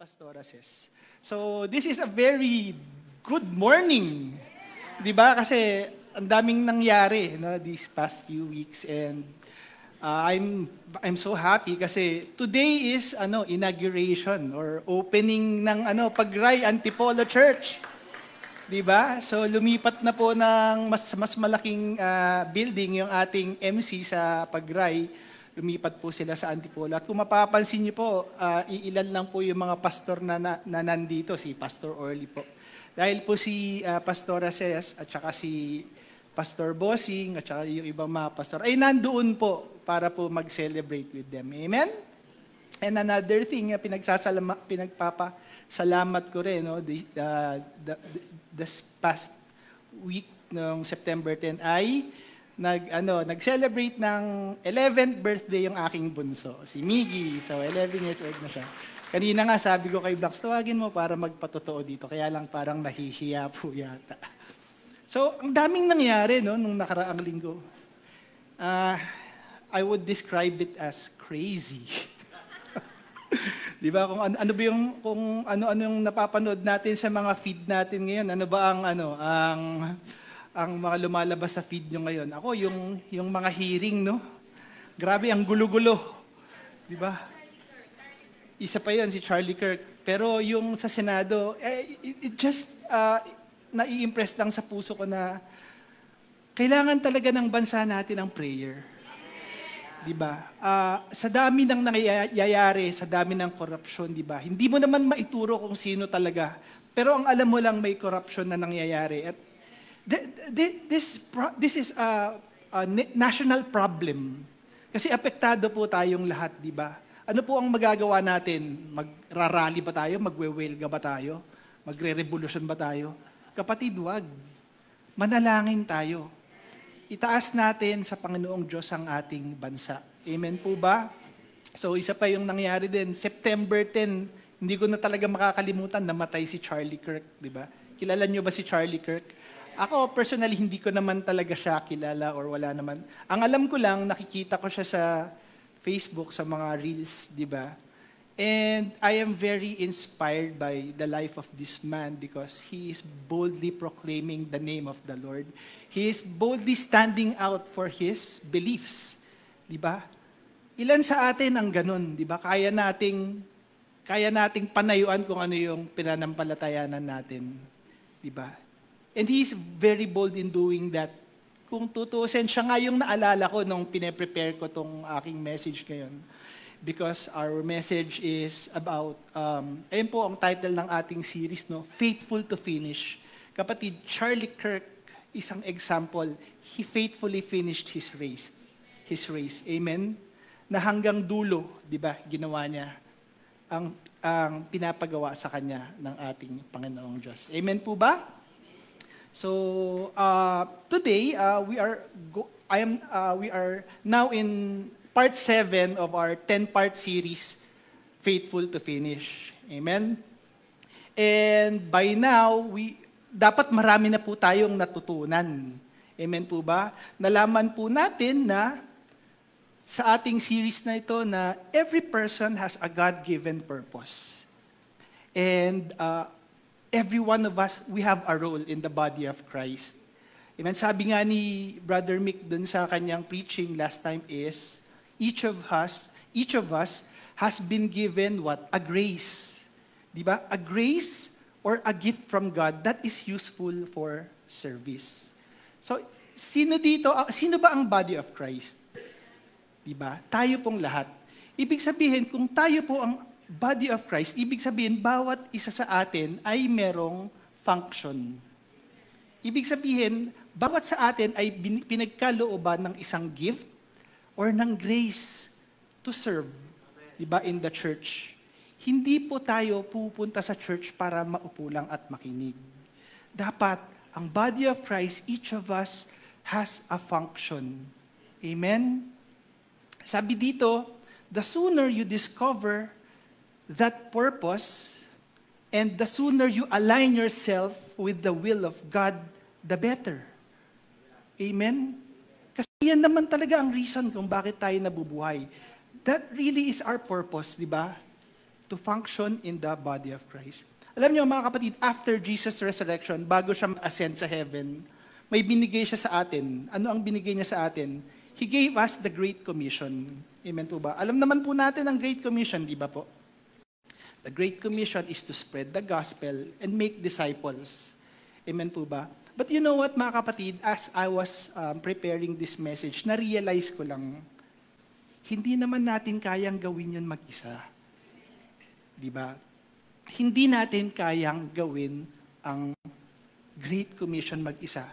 Pastora says. So, this is a very good morning. 'Di ba? Kasi ang daming nangyari, no, these past few weeks, and I'm so happy kasi today is inauguration or opening ng Pagray Antipolo Church. 'Di ba? So lumipat na po ng mas malaking building yung ating MC sa Pagray. Lumipat po sila sa Antipolo. At kung mapapansin niyo po, iilan lang po yung mga pastor na nandito, si Pastor Orly po. Dahil po si Pastora Ces at saka si Pastor Bossing at saka yung ibang mga pastor ay nandoon po para po mag-celebrate with them. Amen? And another thing, pinagpapasalamat ko rin, no, this past week ng September 10 ay nag-celebrate ng 11th birthday yung aking bunso, si Miggy. So 11 years old na siya. Kanina nga sabi ko kay Blax, tawagin mo para magpatotoo dito. Kaya lang parang nahihiya po yata. So ang daming nangyari nung nakaraang linggo. I would describe it as crazy. 'Di ba? Kung ano yung napapanood natin sa mga feed natin ngayon, ano ba ang mga lumalabas sa feed nyo ngayon? Ako, yung mga hearing, no? Grabe, ang gulo-gulo. 'Di ba? Isa pa 'yon, si Charlie Kirk. Pero yung sa Senado, it just nai-impress lang sa puso ko na kailangan talaga ng bansa natin ang prayer. 'Di ba? Sa dami ng nangyayari, sa dami ng korupsyon, 'di ba? Hindi mo naman maituro kung sino talaga. Pero ang alam mo lang may korupsyon na nangyayari. At this is a national problem. Kasi apektado po tayong lahat, 'di ba? Ano po ang magagawa natin? Magrarally ba tayo? Magwe-welga ba tayo? Magre-revolution ba tayo? Kapatid, wag. Manalangin tayo. Itaas natin sa Panginoong Diyos ang ating bansa. Amen po ba? So isa pa yung nangyari din, September 10, hindi ko na talaga makakalimutan, namatay si Charlie Kirk, di ba? Kilala niyo ba si Charlie Kirk? Ako personally, hindi ko naman talaga siya kilala or wala naman. Ang alam ko lang, nakikita ko siya sa Facebook, sa mga reels, di ba? And I am very inspired by the life of this man because he is boldly proclaiming the name of the Lord. He is boldly standing out for his beliefs. Di ba? Ilan sa atin ang ganun, di ba? Kaya nating panayuan kung ano yung pinanampalatayanan natin. Di ba? And he is very bold in doing that. Kung tutuusin, siya nga yung naalala ko nung pine-prepare ko tong aking message ngayon. Because our message is about, ayun po ang title ng ating series, no? Faithful to Finish. Kapatid, Charlie Kirk, isang example, he faithfully finished his race. Amen? Na hanggang dulo, di ba, ginawa niya ang pinapagawa sa kanya ng ating Panginoong Diyos. Amen po ba? So, today, we are now in part 7 of our 10-part series, Faithful to Finish. Amen? And by now, dapat marami na po tayong natutunan. Amen po ba? Nalaman po natin na sa ating series na ito na every person has a God-given purpose. And every one of us, we have a role in the body of Christ. Amen? Sabi nga ni Brother Mick dun sa kanyang preaching last time is, each of us has been given what? A grace. Diba? A grace or a gift from God that is useful for service. So, sino ba ang body of Christ? Diba? Tayo pong lahat. Ibig sabihin, kung tayo po ang body of Christ, ibig sabihin, bawat isa sa atin ay merong function. Ibig sabihin, bawat sa atin ay pinagkalooban ng isang gift or ng grace to serve, diba, in the church. Hindi po tayo pupunta sa church para maupo lang at makinig. Dapat, ang body of Christ, each of us has a function. Amen? Sabi dito, the sooner you discover that purpose and the sooner you align yourself with the will of God, the better. Amen? Kasi yan naman talaga ang reason kung bakit tayo nabubuhay. That really is our purpose, di ba? to function in the body of Christ. Alam niyo mga kapatid, after Jesus' resurrection, bago siya ascend sa heaven, may binigay siya sa atin. Ano ang binigay niya sa atin? He gave us the Great Commission. Amen po ba? Alam naman po natin ang Great Commission, di ba po? The Great Commission is to spread the gospel and make disciples. Amen po ba? But you know what mga kapatid, as I was preparing this message, na-realize ko lang, hindi naman natin kayang gawin yun mag-isa. Di ba? Hindi natin kayang gawin ang Great Commission mag-isa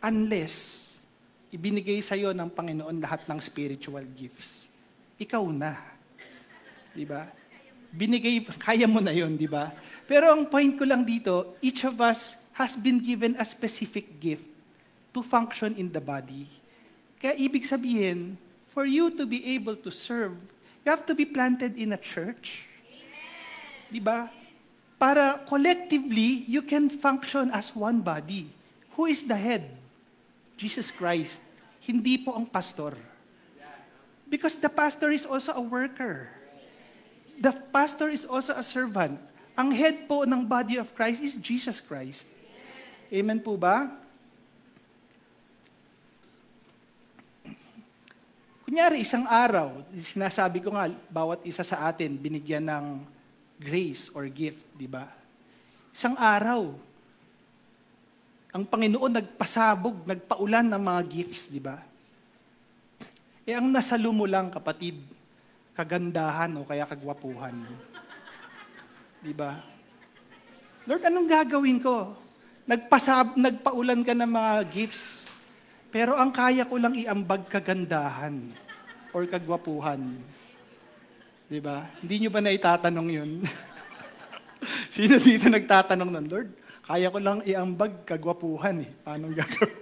unless ibinigay sa iyo ng Panginoon lahat ng spiritual gifts. Ikaw na. Di ba? Binigay, kaya mo na yon, di ba? Pero ang point ko lang dito, each of us has been given a specific gift to function in the body. Kaya ibig sabihin, for you to be able to serve, you have to be planted in a church. Di ba? Para collectively, you can function as one body. Who is the head? Jesus Christ. Hindi po ang pastor. Because the pastor is also a worker. The pastor is also a servant. Ang head po ng body of Christ is Jesus Christ. Amen po ba? Kunyari, isang araw, sinasabi ko nga, bawat isa sa atin, binigyan ng grace or gift, di ba? Isang araw, ang Panginoon nagpasabog, nagpaulan ng mga gifts, di ba? Ang nasalo mo lang, kapatid, kagandahan o kaya kagwapuhan. Di ba? Lord, anong gagawin ko? Nagpaulan ka ng mga gifts, pero ang kaya ko lang iambag kagandahan or kagwapuhan. Di ba? Hindi nyo ba naitatanong yun? Sino dito nagtatanong nun, Lord? Kaya ko lang iambag kagwapuhan eh. Paano gagawin?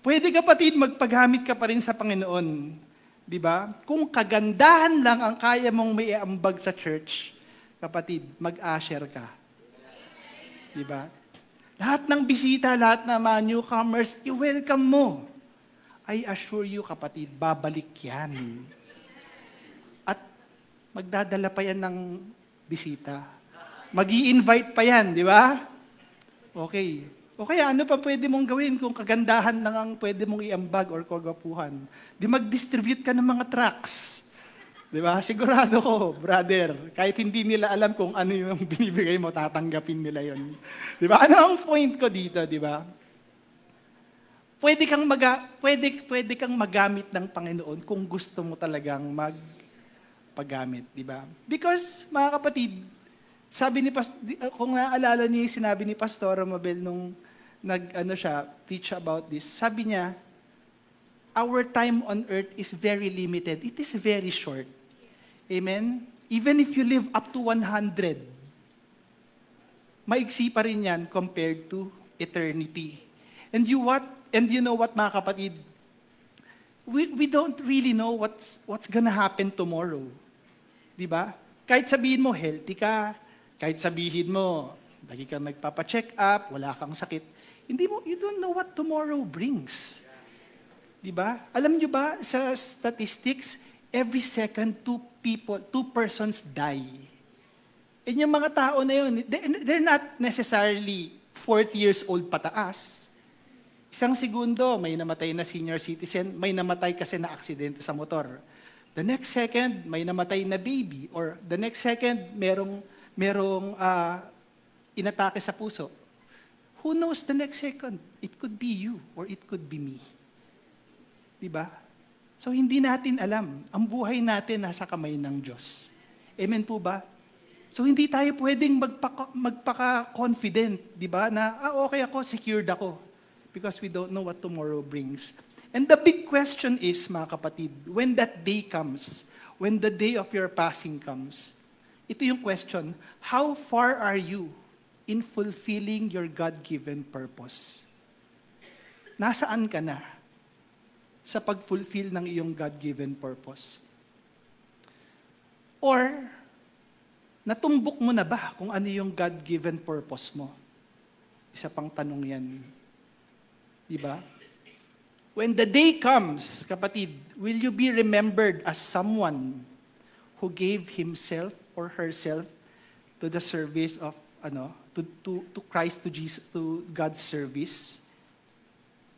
Pwede kapatid, magpagamit ka pa rin sa Panginoon. Di ba? Kung kagandahan lang ang kaya mong may iambag sa church, kapatid, mag-usher ka. Di ba? Lahat ng bisita, lahat ng mga newcomers, i-welcome mo. I assure you, kapatid, babalik yan. At magdadala pa yan ng bisita. Mag-i-invite pa yan, di ba? Okay. O kaya ano pa pwede mong gawin kung kagandahan lang ang pwede mong iambag or kagapuhan? Di mag-distribute ka ng mga tracts. Di ba? Sigurado ko, brother, kahit hindi nila alam kung ano yung binibigay mo, tatanggapin nila yon. Di ba? Ano ang point ko dito, di ba? Pwede kang magamit ng Panginoon kung gusto mo talagang magpagamit, di ba? Because, mga kapatid, sabi ni kung naaalala niyo yung sinabi ni Pastor Mabel nung preach about this, sabi niya, our time on earth is very limited. It is very short. Amen? Even if you live up to 100, maigsi pa rin yan compared to eternity. And you know what, mga kapatid? We don't really know what's gonna happen tomorrow. Di ba? Kahit sabihin mo, healthy ka, kahit sabihin mo, lagi kang nagpapa-check up, wala kang sakit, you don't know what tomorrow brings. Di ba? Alam nyo ba, sa statistics, every second, two persons die. And yung mga tao na yun, they're not necessarily 40 years old pataas. Isang segundo, may namatay na senior citizen, may namatay kasi na aksidente sa motor. The next second, may namatay na baby. Or the next second, merong inatake sa puso. Who knows the next second? It could be you or it could be me. Diba? So hindi natin alam. Ang buhay natin nasa kamay ng Diyos. Amen po ba? So hindi tayo pwedeng magpaka-confident, diba? Na, okay ako, secured ako. Because we don't know what tomorrow brings. And the big question is, mga kapatid, when that day comes, when the day of your passing comes, ito yung question, how far are you in fulfilling your God-given purpose? Nasaan ka na sa pag-fulfill ng iyong God-given purpose? Or, natumbok mo na ba kung ano yung God-given purpose mo? Isa pang tanong yan. Diba? When the day comes, kapatid, will you be remembered as someone who who gave himself or herself to the service of to Christ, to Jesus, to God's service.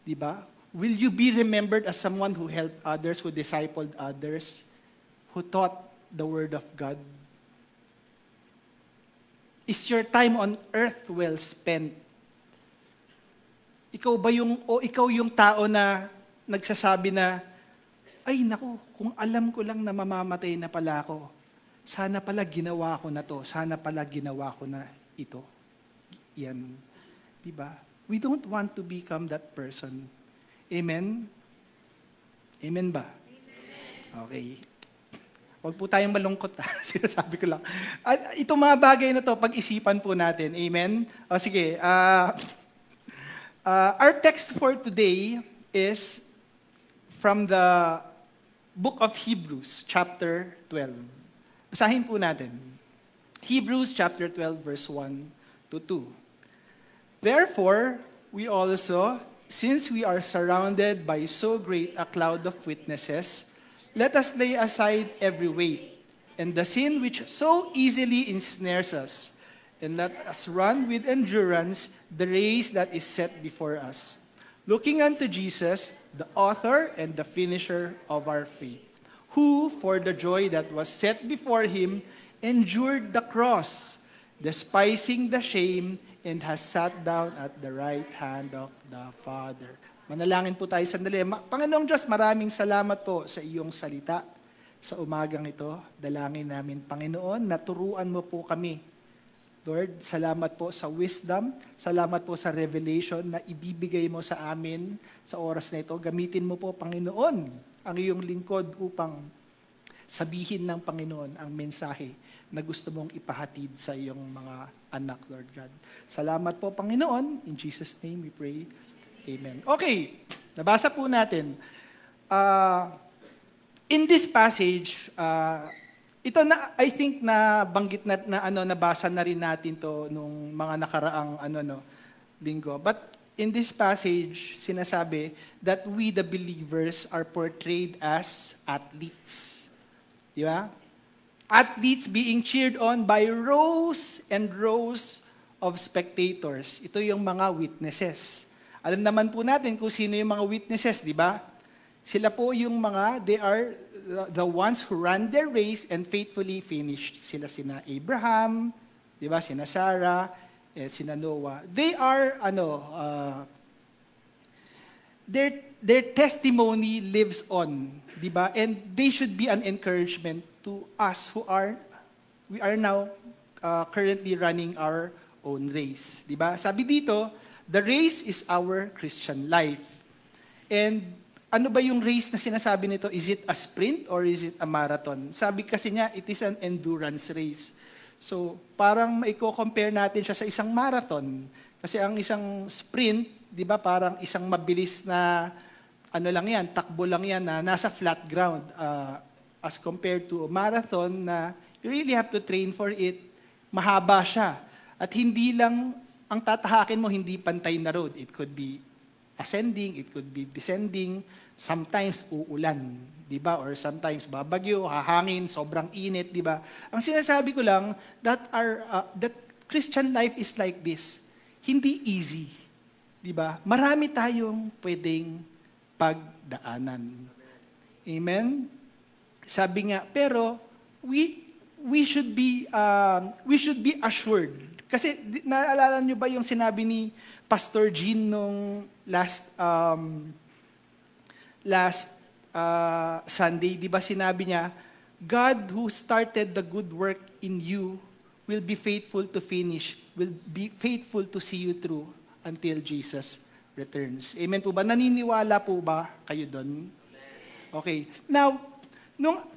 'Di ba? Will you be remembered as someone who helped others, who discipled others, who taught the word of God? Is your time on earth well spent? Ikaw yung tao na nagsasabi na, ay naku, kung alam ko lang na mamamatay na pala ako, sana pala ginawa ko na to, sana pala ginawa ko na ito. Yan. Diba? We don't want to become that person. Amen? Amen ba? Amen. Okay. Huwag po tayong malungkot. Sinasabi ko lang. At itong mga bagay na to, pag-isipan po natin. Amen? O sige. Our text for today is from the book of Hebrews, chapter 12. Basahin po natin. Hebrews chapter 12, verse 1 to 2. Therefore, we also, since we are surrounded by so great a cloud of witnesses, let us lay aside every weight and the sin which so easily ensnares us, and let us run with endurance the race that is set before us, looking unto Jesus, the author and the finisher of our faith, who, for the joy that was set before him, endured the cross, despising the shame, and has sat down at the right hand of the Father. Manalangin po tayo sandali. Panginoong Diyos, maraming salamat po sa iyong salita sa umagang ito. Dalangin namin, Panginoon, naturuan mo po kami. Lord, salamat po sa wisdom, salamat po sa revelation na ibibigay mo sa amin sa oras na ito. Gamitin mo po, Panginoon, ang iyong lingkod upang sabihin ng Panginoon ang mensahe na gusto mong ipahatid sa iyong mga anak, Lord God. Salamat po, Panginoon. In Jesus' name we pray. Amen. Okay, nabasa po natin. In this passage, ito na, I think na banggit nabasa na rin natin to nung mga nakaraang linggo. But in this passage, sinasabi that we the believers are portrayed as athletes. Di ba? Athletes being cheered on by rows and rows of spectators. Ito yung mga witnesses. Alam naman po natin kung sino yung mga witnesses, di ba? Sila po yung they are the ones who ran their race and faithfully finished. Sina Abraham, di ba? Sina Sarah, sina Noah. They are, their testimony lives on, di ba? And they should be an encouragement to us we are now currently running our own race. Diba? Sabi dito, the race is our Christian life. And ano ba yung race na sinasabi nito? Is it a sprint or is it a marathon? Sabi kasi niya, it is an endurance race. So, parang maiko-compare natin siya sa isang marathon. Kasi ang isang sprint, di ba, parang isang mabilis na, takbo lang yan na nasa flat ground. As compared to a marathon na you really have to train for it, mahaba siya. At hindi lang, ang tatahakin mo, hindi pantay na road. It could be ascending, it could be descending, sometimes uulan, di ba? Or sometimes babagyo, hahangin, sobrang init, di ba? Ang sinasabi ko lang, that Christian life is like this. Hindi easy, di ba? Marami tayong pwedeng pagdaanan. Amen? Sabi nga, pero we should be assured. Kasi naalala niyo ba yung sinabi ni Pastor Jean nung last Sunday, 'di ba sinabi niya, God who started the good work in you will be faithful to finish, will be faithful to see you through until Jesus returns. Amen po ba? Naniniwala po ba kayo doon? Okay. Now, Nung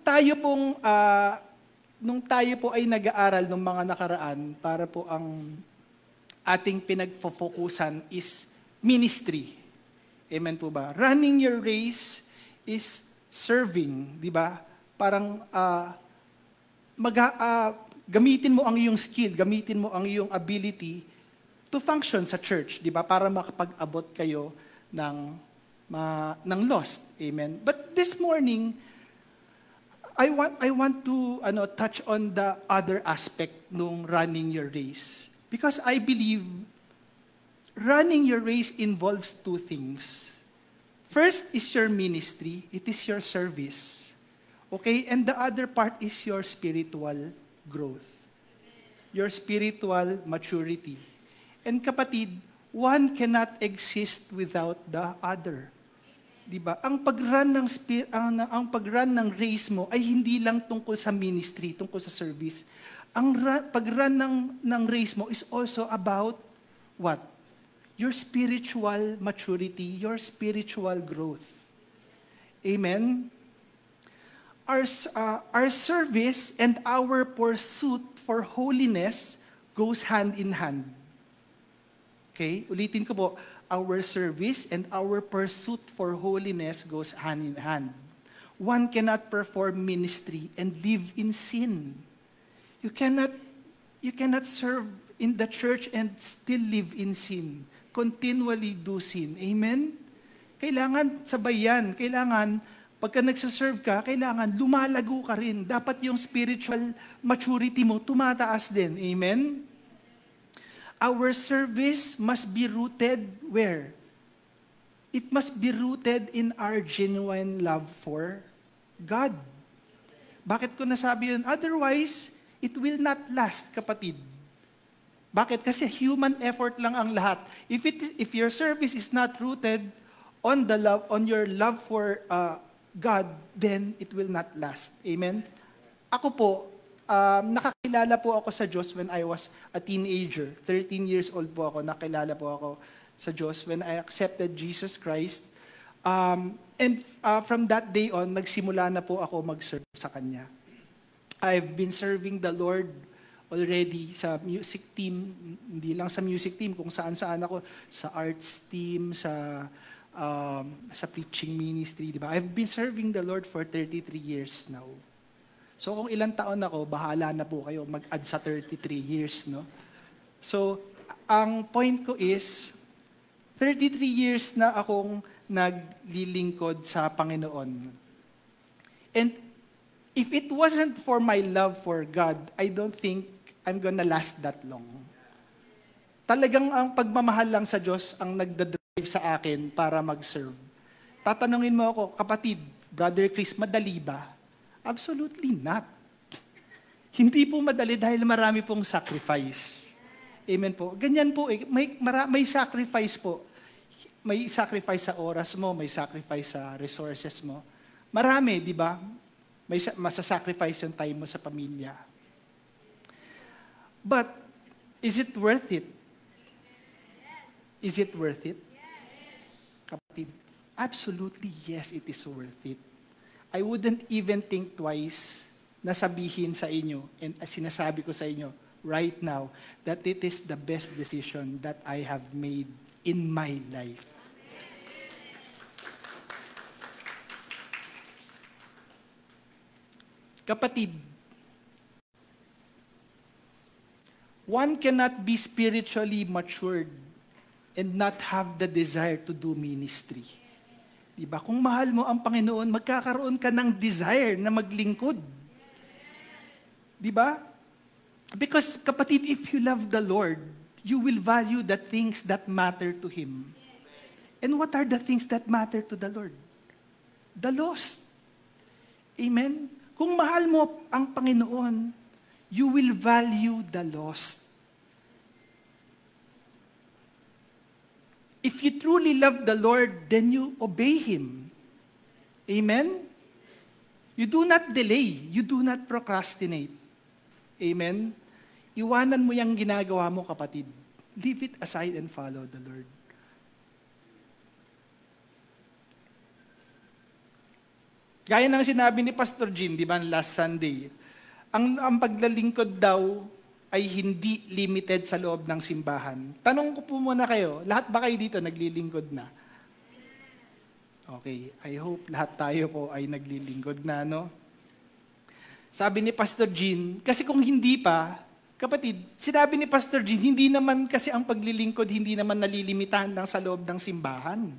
tayo po ay nag-aaral ng mga nakaraan, para po ang ating pinagfofokusan is ministry. Amen po ba? Running your race is serving, di ba? Parang gamitin mo ang iyong skill, gamitin mo ang iyong ability to function sa church, di ba? Para makapag-abot kayo ng lost. Amen? But this morning, I want to touch on the other aspect nung running your race. Because I believe running your race involves two things. First is your ministry. It is your service. Okay? And the other part is your spiritual growth. Your spiritual maturity. And kapatid, one cannot exist without the other. 'Di ba? Ang pag-run ng race mo ay hindi lang tungkol sa ministry, tungkol sa service. Ang pag-run ng race mo is also about what? Your spiritual maturity, your spiritual growth. Amen. Our service and our pursuit for holiness goes hand in hand. Okay? Ulitin ko po, our service and our pursuit for holiness goes hand in hand. One cannot perform ministry and live in sin. You cannot serve in the church and still live in sin. Continually do sin. Amen? Kailangan sabayan. Kailangan, pagka nagsaserve ka, kailangan lumalago ka rin. Dapat yung spiritual maturity mo tumataas din. Amen? Our service must be rooted where? It must be rooted in our genuine love for God. Bakit ko nasabi yun? Otherwise, it will not last, kapatid. Bakit? Kasi human effort lang ang lahat. If your service is not rooted on your love for God, then it will not last. Amen? Ako po, nakakilala po ako sa Diyos when I was a teenager. 13 years old po ako, nakilala po ako sa Diyos when I accepted Jesus Christ. And from that day on, nagsimula na po ako mag-serve sa Kanya. I've been serving the Lord already sa music team, hindi lang sa music team, kung saan-saan ako, sa arts team, sa preaching ministry, di ba? I've been serving the Lord for 33 years now. So kung ilang taon ako, bahala na po kayo mag-add sa 33 years, no? So, ang point ko is, 33 years na akong naglilingkod sa Panginoon. And if it wasn't for my love for God, I don't think I'm gonna last that long. Talagang ang pagmamahal lang sa Diyos ang nagdadrive sa akin para mag-serve. Tatanungin mo ako, kapatid, Brother Chris, madali ba? Absolutely not. Hindi po madali dahil marami pong sacrifice. Amen po. Ganyan po, may sacrifice po. May sacrifice sa oras mo, may sacrifice sa resources mo. Marami, di ba? May masasacrifice yung time mo sa pamilya. But, is it worth it? Is it worth it? Kapatid, absolutely yes, it is worth it. I wouldn't even think twice na sabihin sa inyo, and sinasabi ko sa inyo right now, that it is the best decision that I have made in my life. Kapatid, one cannot be spiritually matured and not have the desire to do ministry. Diba? Kung mahal mo ang Panginoon, magkakaroon ka ng desire na maglingkod. Diba? Because, kapatid, if you love the Lord, you will value the things that matter to Him. And what are the things that matter to the Lord? The lost. Amen? Kung mahal mo ang Panginoon, you will value the lost. If you truly love the Lord, then you obey Him. Amen? You do not delay. You do not procrastinate. Amen? Iwanan mo yung ginagawa mo, kapatid. Leave it aside and follow the Lord. Gaya ng sinabi ni Pastor Jim, di ba, last Sunday, ang paglalingkod daw ay hindi limited sa loob ng simbahan. Tanong ko po muna kayo, lahat ba kayo dito naglilingkod na? Okay, I hope lahat tayo po ay naglilingkod na, no? Sabi ni Pastor Jean, kasi kung hindi pa, kapatid, sinabi ni Pastor Jean, hindi naman kasi ang paglilingkod, hindi naman nalilimitahan lang sa loob ng simbahan.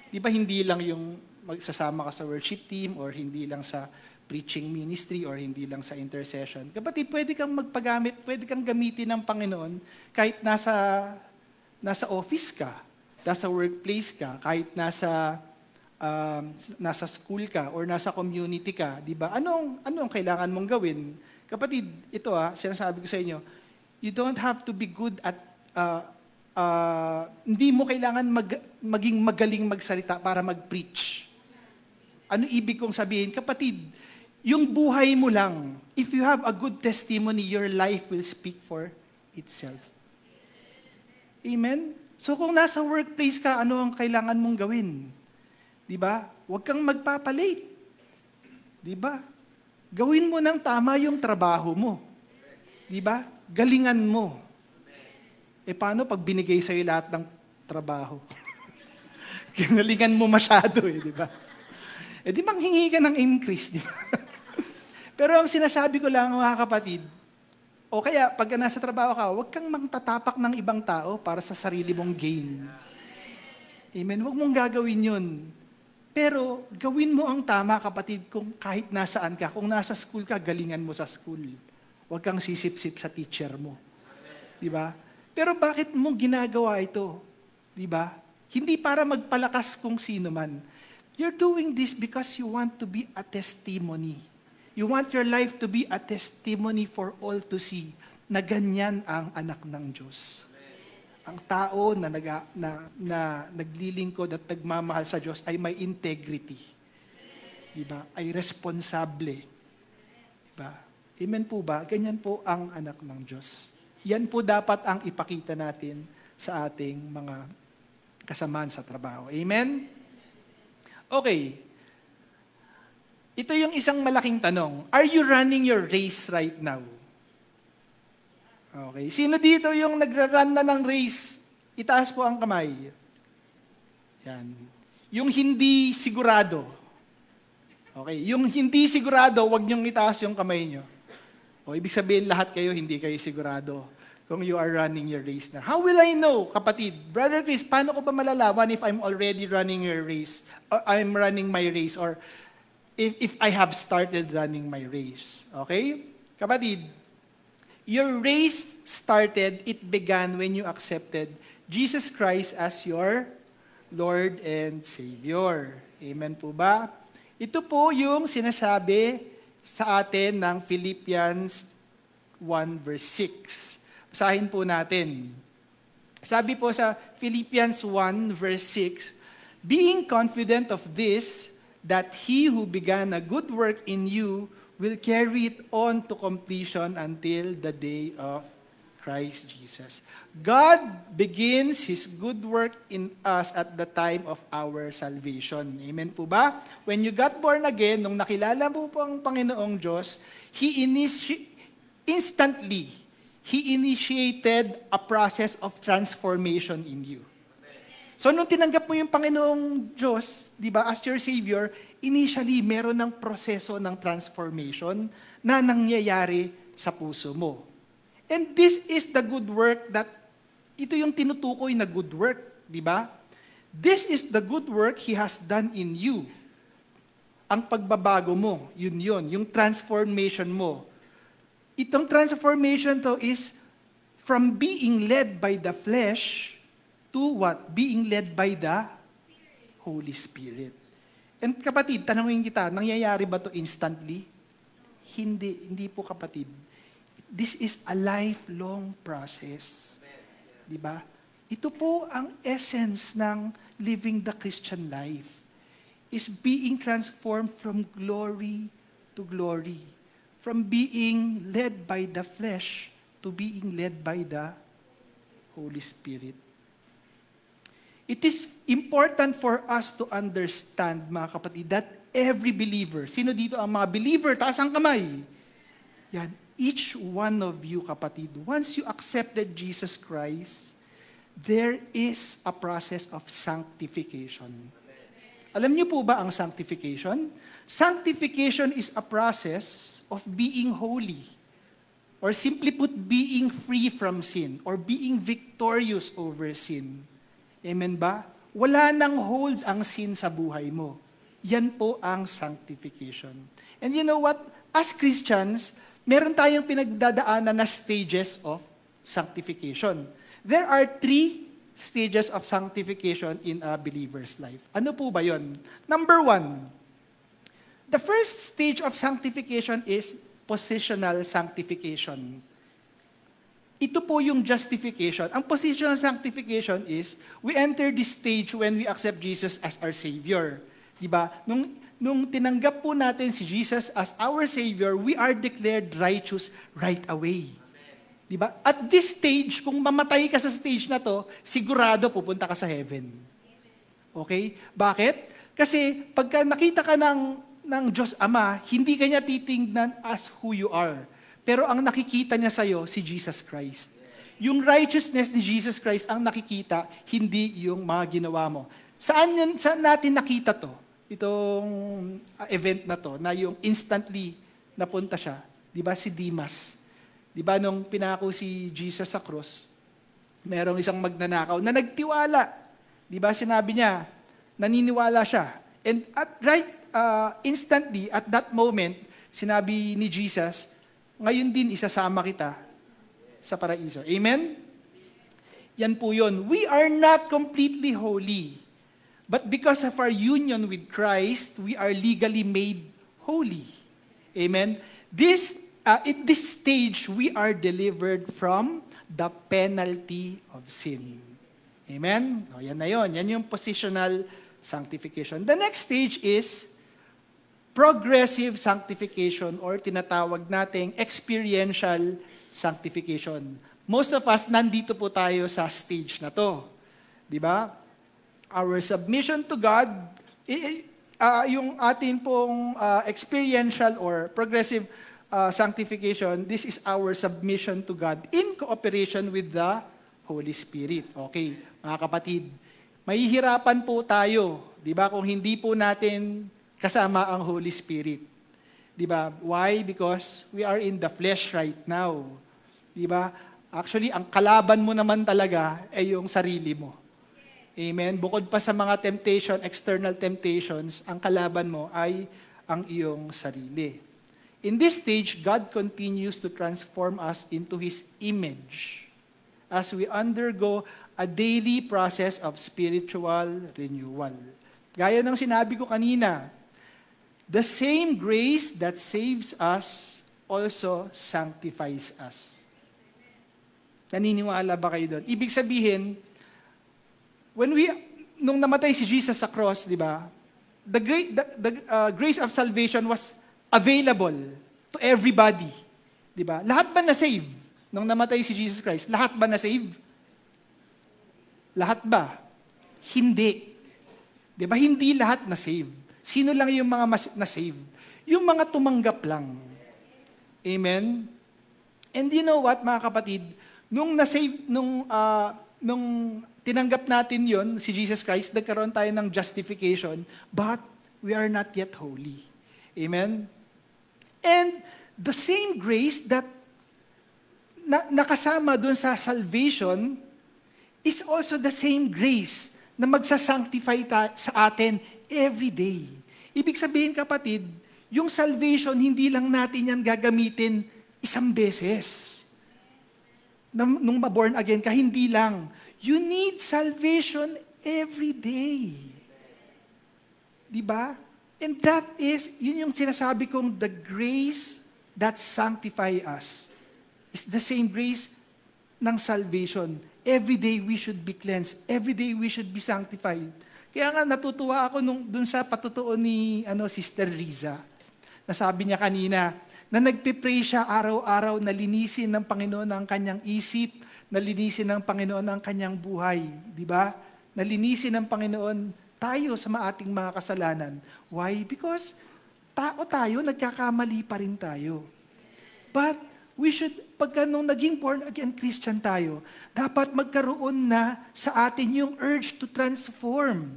Di ba hindi lang yung magsasama ka sa worship team or hindi lang sa preaching ministry or hindi lang sa intercession. Kapatid, pwede kang magpagamit, pwede kang gamitin ng Panginoon kahit nasa office ka, nasa workplace ka, kahit nasa school ka or nasa community ka, di ba? Anong kailangan mong gawin? Kapatid, ito sinasabi ko sa inyo, you don't have to be good at, hindi mo kailangan maging magaling magsalita para mag-preach. Ano ibig kong sabihin? Kapatid, yung buhay mo lang, if you have a good testimony, your life will speak for itself. Amen? So kung nasa workplace ka, ano ang kailangan mong gawin? Diba? Huwag kang magpapalate. Diba? Gawin mo ng tama yung trabaho mo. Diba? Galingan mo. Paano pag binigay sa'yo lahat ng trabaho? Ginalingan mo masyado diba? Di manghingi ka ng increase, diba? Pero ang sinasabi ko lang, mga kapatid, o kaya pag nasa trabaho ka, huwag kang magtatapak ng ibang tao para sa sarili mong gain. Amen? Huwag mong gagawin yun. Pero gawin mo ang tama, kapatid, kung kahit nasaan ka. Kung nasa school ka, galingan mo sa school. Huwag kang sisip-sip sa teacher mo. Diba? Pero bakit mo ginagawa ito? Diba? Hindi para magpalakas kung sino man. You're doing this because you want to be a testimony. You want your life to be a testimony for all to see na ganyan ang anak ng Diyos. Ang tao na naglilingkod at nagmamahal sa Diyos ay may integrity. Diba? Ay responsable. Diba? Amen po ba? Ganyan po ang anak ng Diyos. Yan po dapat ang ipakita natin sa ating mga kasamaan sa trabaho. Amen? Okay. Ito yung isang malaking tanong. Are you running your race right now? Okay. Sino dito yung nagra-run na ng race? Itaas po ang kamay. Yan. Yung hindi sigurado. Okay. Yung hindi sigurado, wag niyong itaas yung kamay niyo. O, ibig sabihin lahat kayo, hindi kayo sigurado kung you are running your race na. How will I know, kapatid? Brother Chris, paano ko ba malalaman if I'm already running your race? Or I'm running my race? Or if I have started running my race. Okay? Kapatid, your race started, it began when you accepted Jesus Christ as your Lord and Savior. Amen po ba? Ito po yung sinasabi sa atin ng Philippians 1 verse 6. Basahin po natin. Sabi po sa Philippians 1 verse 6, being confident of this, that he who began a good work in you will carry it on to completion until the day of Christ Jesus. God begins His good work in us at the time of our salvation. Amen po ba? When you got born again, nung nakilala mo po ang Panginoong Diyos, He initiated a process of transformation in you. So nung tinanggap mo yung Panginoong Diyos, di ba, as your Savior, initially meron ng proseso ng transformation na nangyayari sa puso mo. And this is the good work ito yung tinutukoy na good work, di ba? This is the good work He has done in you. Ang pagbabago mo, yun, yung transformation mo. Itong transformation to is from being led by the flesh to what? Being led by the Holy Spirit. And kapatid, tanongin kita, nangyayari ba to instantly? Hindi po kapatid. This is a lifelong process. Di ba? Ito po ang essence ng living the Christian life. Is being transformed from glory to glory. From being led by the flesh to being led by the Holy Spirit. It is important for us to understand, mga kapatid, that every believer, sino dito ang mga believer? Taas ang kamay. Yan, each one of you, kapatid, once you accepted Jesus Christ, there is a process of sanctification. Alam niyo po ba ang sanctification? Sanctification is a process of being holy. Or simply put, being free from sin. Or being victorious over sin. Amen ba? Wala nang hold ang sin sa buhay mo. Yan po ang sanctification. And you know what? As Christians, meron tayong pinagdadaanan na stages of sanctification. There are 3 stages of sanctification in a believer's life. Ano po ba yon? Number 1, the first stage of sanctification is positional sanctification. Ito po yung justification. Ang positional sanctification is, we enter this stage when we accept Jesus as our Savior. Diba? Nung tinanggap po natin si Jesus as our Savior, we are declared righteous right away. Diba? At this stage, kung mamatay ka sa stage na to, sigurado pupunta ka sa heaven. Okay? Bakit? Kasi pagka nakita ka ng Diyos Ama, hindi ka niya titingnan as who you are. Pero ang nakikita niya sa'yo, si Jesus Christ. Yung righteousness ni Jesus Christ ang nakikita, hindi yung mga ginawa mo. Saan natin nakita to? Itong event na to, na yung instantly napunta siya. Di ba si Demas? Di ba nung pinako si Jesus sa cross, merong isang magnanakaw na nagtiwala. Di ba sinabi niya, naniniwala siya. And instantly, at that moment, sinabi ni Jesus, ngayon din isasama kita sa paraiso. Amen? Yan po yun. We are not completely holy. But because of our union with Christ, we are legally made holy. Amen? At this stage, we are delivered from the penalty of sin. Amen? O, yan na yun. Yan yung positional sanctification. The next stage is progressive sanctification or tinatawag nating experiential sanctification. Most of us, nandito po tayo sa stage na to. Di ba? Our submission to God, yung atin pong experiential or progressive sanctification, this is our submission to God in cooperation with the Holy Spirit. Okay, mga kapatid, mahihirapan po tayo, di ba, kung hindi po natin kasama ang Holy Spirit. Di ba? Why? Because we are in the flesh right now. Di ba? Actually, ang kalaban mo naman talaga ay yung sarili mo. Amen? Bukod pa sa mga temptation, external temptations, ang kalaban mo ay ang iyong sarili. In this stage, God continues to transform us into His image as we undergo a daily process of spiritual renewal. Gaya ng sinabi ko kanina, the same grace that saves us also sanctifies us. Naniniwala ba kayo doon? Ibig sabihin, nung namatay si Jesus sa cross, di ba, the grace of salvation was available to everybody. Di ba? Lahat ba na-save nung namatay si Jesus Christ? Lahat ba na-save? Lahat ba? Hindi. Di ba? Hindi lahat na-save. Sino lang yung mga na-save? Yung mga tumanggap lang. Amen? And you know what, mga kapatid? Nung na-save, nung tinanggap natin yon si Jesus Christ, nagkaroon tayo ng justification, but we are not yet holy. Amen? And the same grace that nakasama dun sa salvation is also the same grace na magsasanctify sa atin every day. Ibig sabihin, kapatid, yung salvation, hindi lang natin yan gagamitin isang beses. Nung ma-born again ka, hindi lang. You need salvation every day. Diba? And that is, yun yung sinasabi kong the grace that sanctify us. It's the same grace ng salvation. Every day we should be cleansed. Every day we should be sanctified. Kaya nga natutuwa ako dun sa patutuo ni Sister Riza. Nasabi niya kanina na nagpipray siya araw-araw na linisin ng Panginoon ang kanyang isip, na linisin ng Panginoon ang kanyang buhay. Di ba? Na linisin ng Panginoon tayo sa ating mga kasalanan. Why? Because tao tayo, nagkakamali pa rin tayo. But we should, pagka nung naging born again Christian tayo, dapat magkaroon na sa atin yung urge to transform.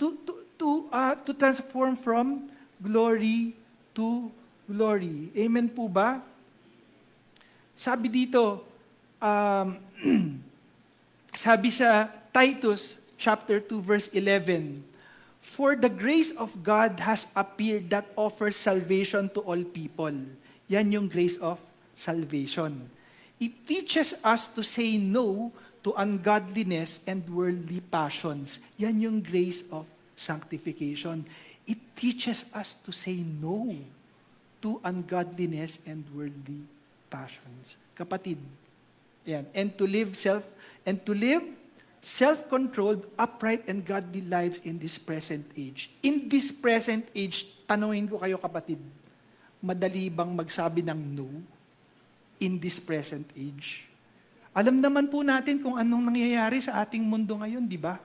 To transform from glory to glory. Amen po ba? Sabi dito, sabi sa Titus chapter 2 verse 11, For the grace of God has appeared that offers salvation to all people. Yan yung grace of salvation. It teaches us to say no to ungodliness and worldly passions. Yan yung grace of sanctification. It teaches us to say no to ungodliness and worldly passions. Kapatid, yan. And to live self-controlled, upright, and godly lives in this present age. In this present age, tanungin ko kayo kapatid, madali bang magsabi ng no in this present age? Alam naman po natin kung anong nangyayari sa ating mundo ngayon, di ba?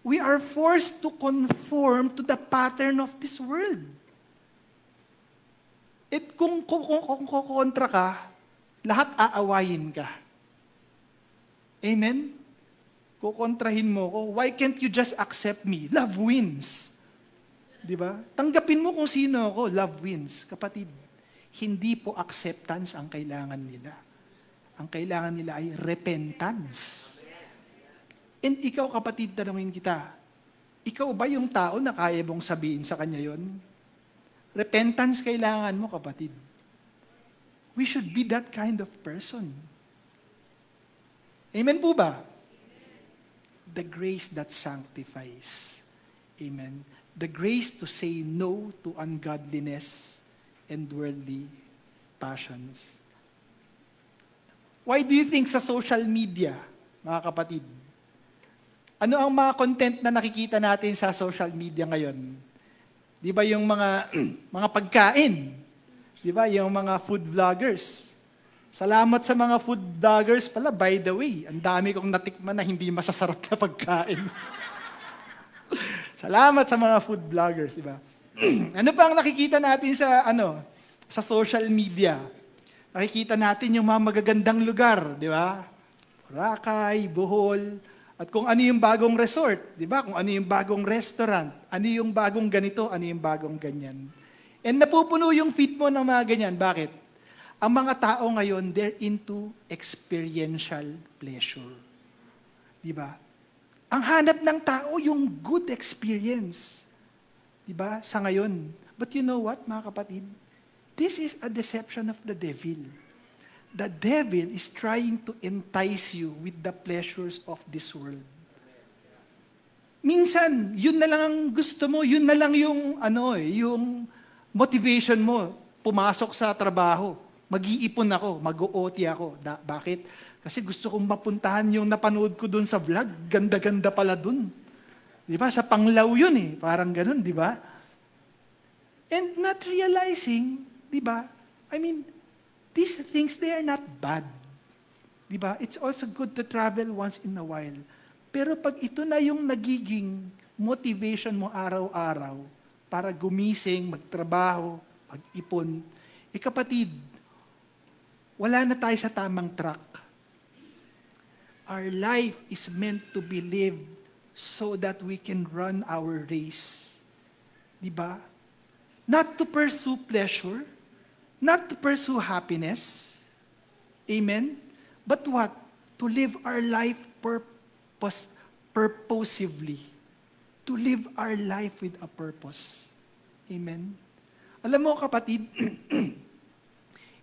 We are forced to conform to the pattern of this world. At kung kontra ka, lahat aawayin ka. Amen? Kukontrahin mo ko, why can't you just accept me? Love wins. Di ba? Tanggapin mo kung sino ako, love wins. Kapatid, hindi po acceptance ang kailangan nila. Ang kailangan nila ay repentance. And ikaw kapatid, tanungin kita, ikaw ba yung tao na kaya mong sabihin sa kanya yon? Repentance kailangan mo kapatid. We should be that kind of person. Amen po ba? The grace that sanctifies. Amen. The grace to say no to ungodliness and worldly passions. Why do you think sa social media, mga kapatid, ano ang mga content na nakikita natin sa social media ngayon? Di ba yung mga mga pagkain? Di ba yung mga food vloggers? Salamat sa mga food vloggers pala, by the way. Ang dami kong natikman na hindi masasarap na pagkain. Salamat sa mga food vloggers, di ba? Ano pa ang nakikita natin sa social media? Nakikita natin yung mga magagandang lugar, di ba? Boracay, Bohol, at kung ano yung bagong resort, di ba? Kung ano yung bagong restaurant, ano yung bagong ganito, ano yung bagong ganyan. And napupuno yung feed mo ng mga ganyan. Bakit? Ang mga tao ngayon, they're into experiential pleasure. Di ba? Ang hanap ng tao, yung good experience. Di ba? Sa ngayon. But you know what, mga kapatid? This is a deception of the devil. The devil is trying to entice you with the pleasures of this world. Minsan, yun na lang ang gusto mo, yun na lang yung, yung motivation mo, pumasok sa trabaho. Mag-iipon ako, mag-OT ako. Bakit? Kasi gusto kong mapuntahan yung napanood ko dun sa vlog. Ganda-ganda pala dun. Di ba? Sa Panglao yun eh. Parang ganun, di ba? And not realizing, di ba? I mean, these things, they are not bad. Di ba? It's also good to travel once in a while. Pero pag ito na yung nagiging motivation mo araw-araw para gumising, magtrabaho, mag-ipon, kapatid, wala na tayo sa tamang track. Our life is meant to be lived so that we can run our race. Diba? Not to pursue pleasure, not to pursue happiness. Amen? But what? To live our life purposively. To live our life with a purpose. Amen? Alam mo kapatid,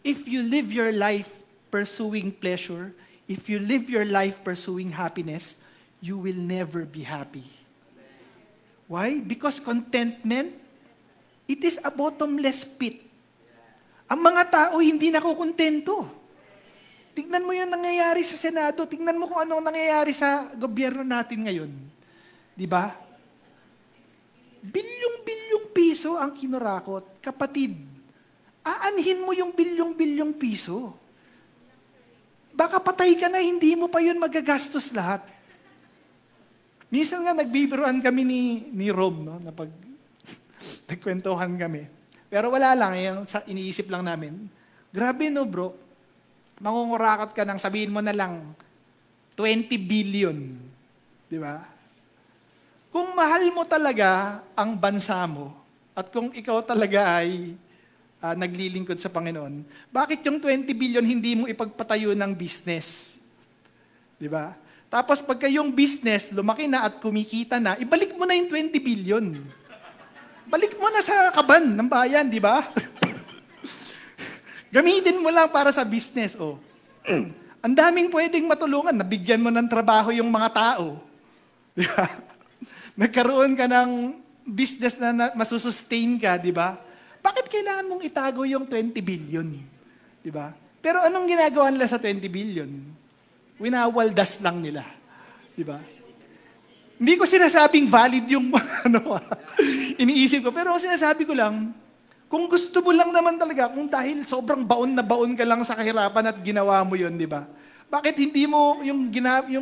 if you live your life pursuing pleasure, if you live your life pursuing happiness, you will never be happy. Why? Because contentment, it is a bottomless pit. Ang mga tao hindi nakukontento. Tingnan mo yung nangyayari sa Senado, tingnan mo kung ano nangyayari sa gobyerno natin ngayon. Di ba? Bilyong-bilyong piso ang kinurakot. Kapatid, aanhin mo yung bilyong-bilyong piso. Baka patay ka na, hindi mo pa yun magagastos lahat. Minsan nga nagbibiruan kami ni Rob, no? Na pag nagkwentuhan kami. Pero wala lang, iniisip lang namin. Grabe no bro, mangungurakat ka ng sabihin mo na lang, 20 billion. Di ba? Kung mahal mo talaga ang bansa mo, at kung ikaw talaga ay naglilingkod sa Panginoon, bakit yung 20 billion hindi mo ipagpatayo ng business? Di ba? Tapos pagka yung business, lumaki na at kumikita na, ibalik mo na yung 20 billion. Balik mo na sa kaban ng bayan, di ba? Gamitin mo lang para sa business. Oh. Ang daming pwedeng matulungan. Nabigyan mo ng trabaho yung mga tao. Di ba? Nagkaroon ka ng business na masusustain ka, di ba? Bakit kailangan mong itago yung 20 billion? Di ba? Pero anong ginagawa nila sa 20 billion? Winawaldas lang nila. Di ba? Hindi ko sinasabing valid yung iniisip ko. Pero sinasabi ko lang, kung gusto mo lang naman talaga, kung dahil sobrang baon na baon ka lang sa kahirapan at ginawa mo yun, di ba? Bakit hindi mo yung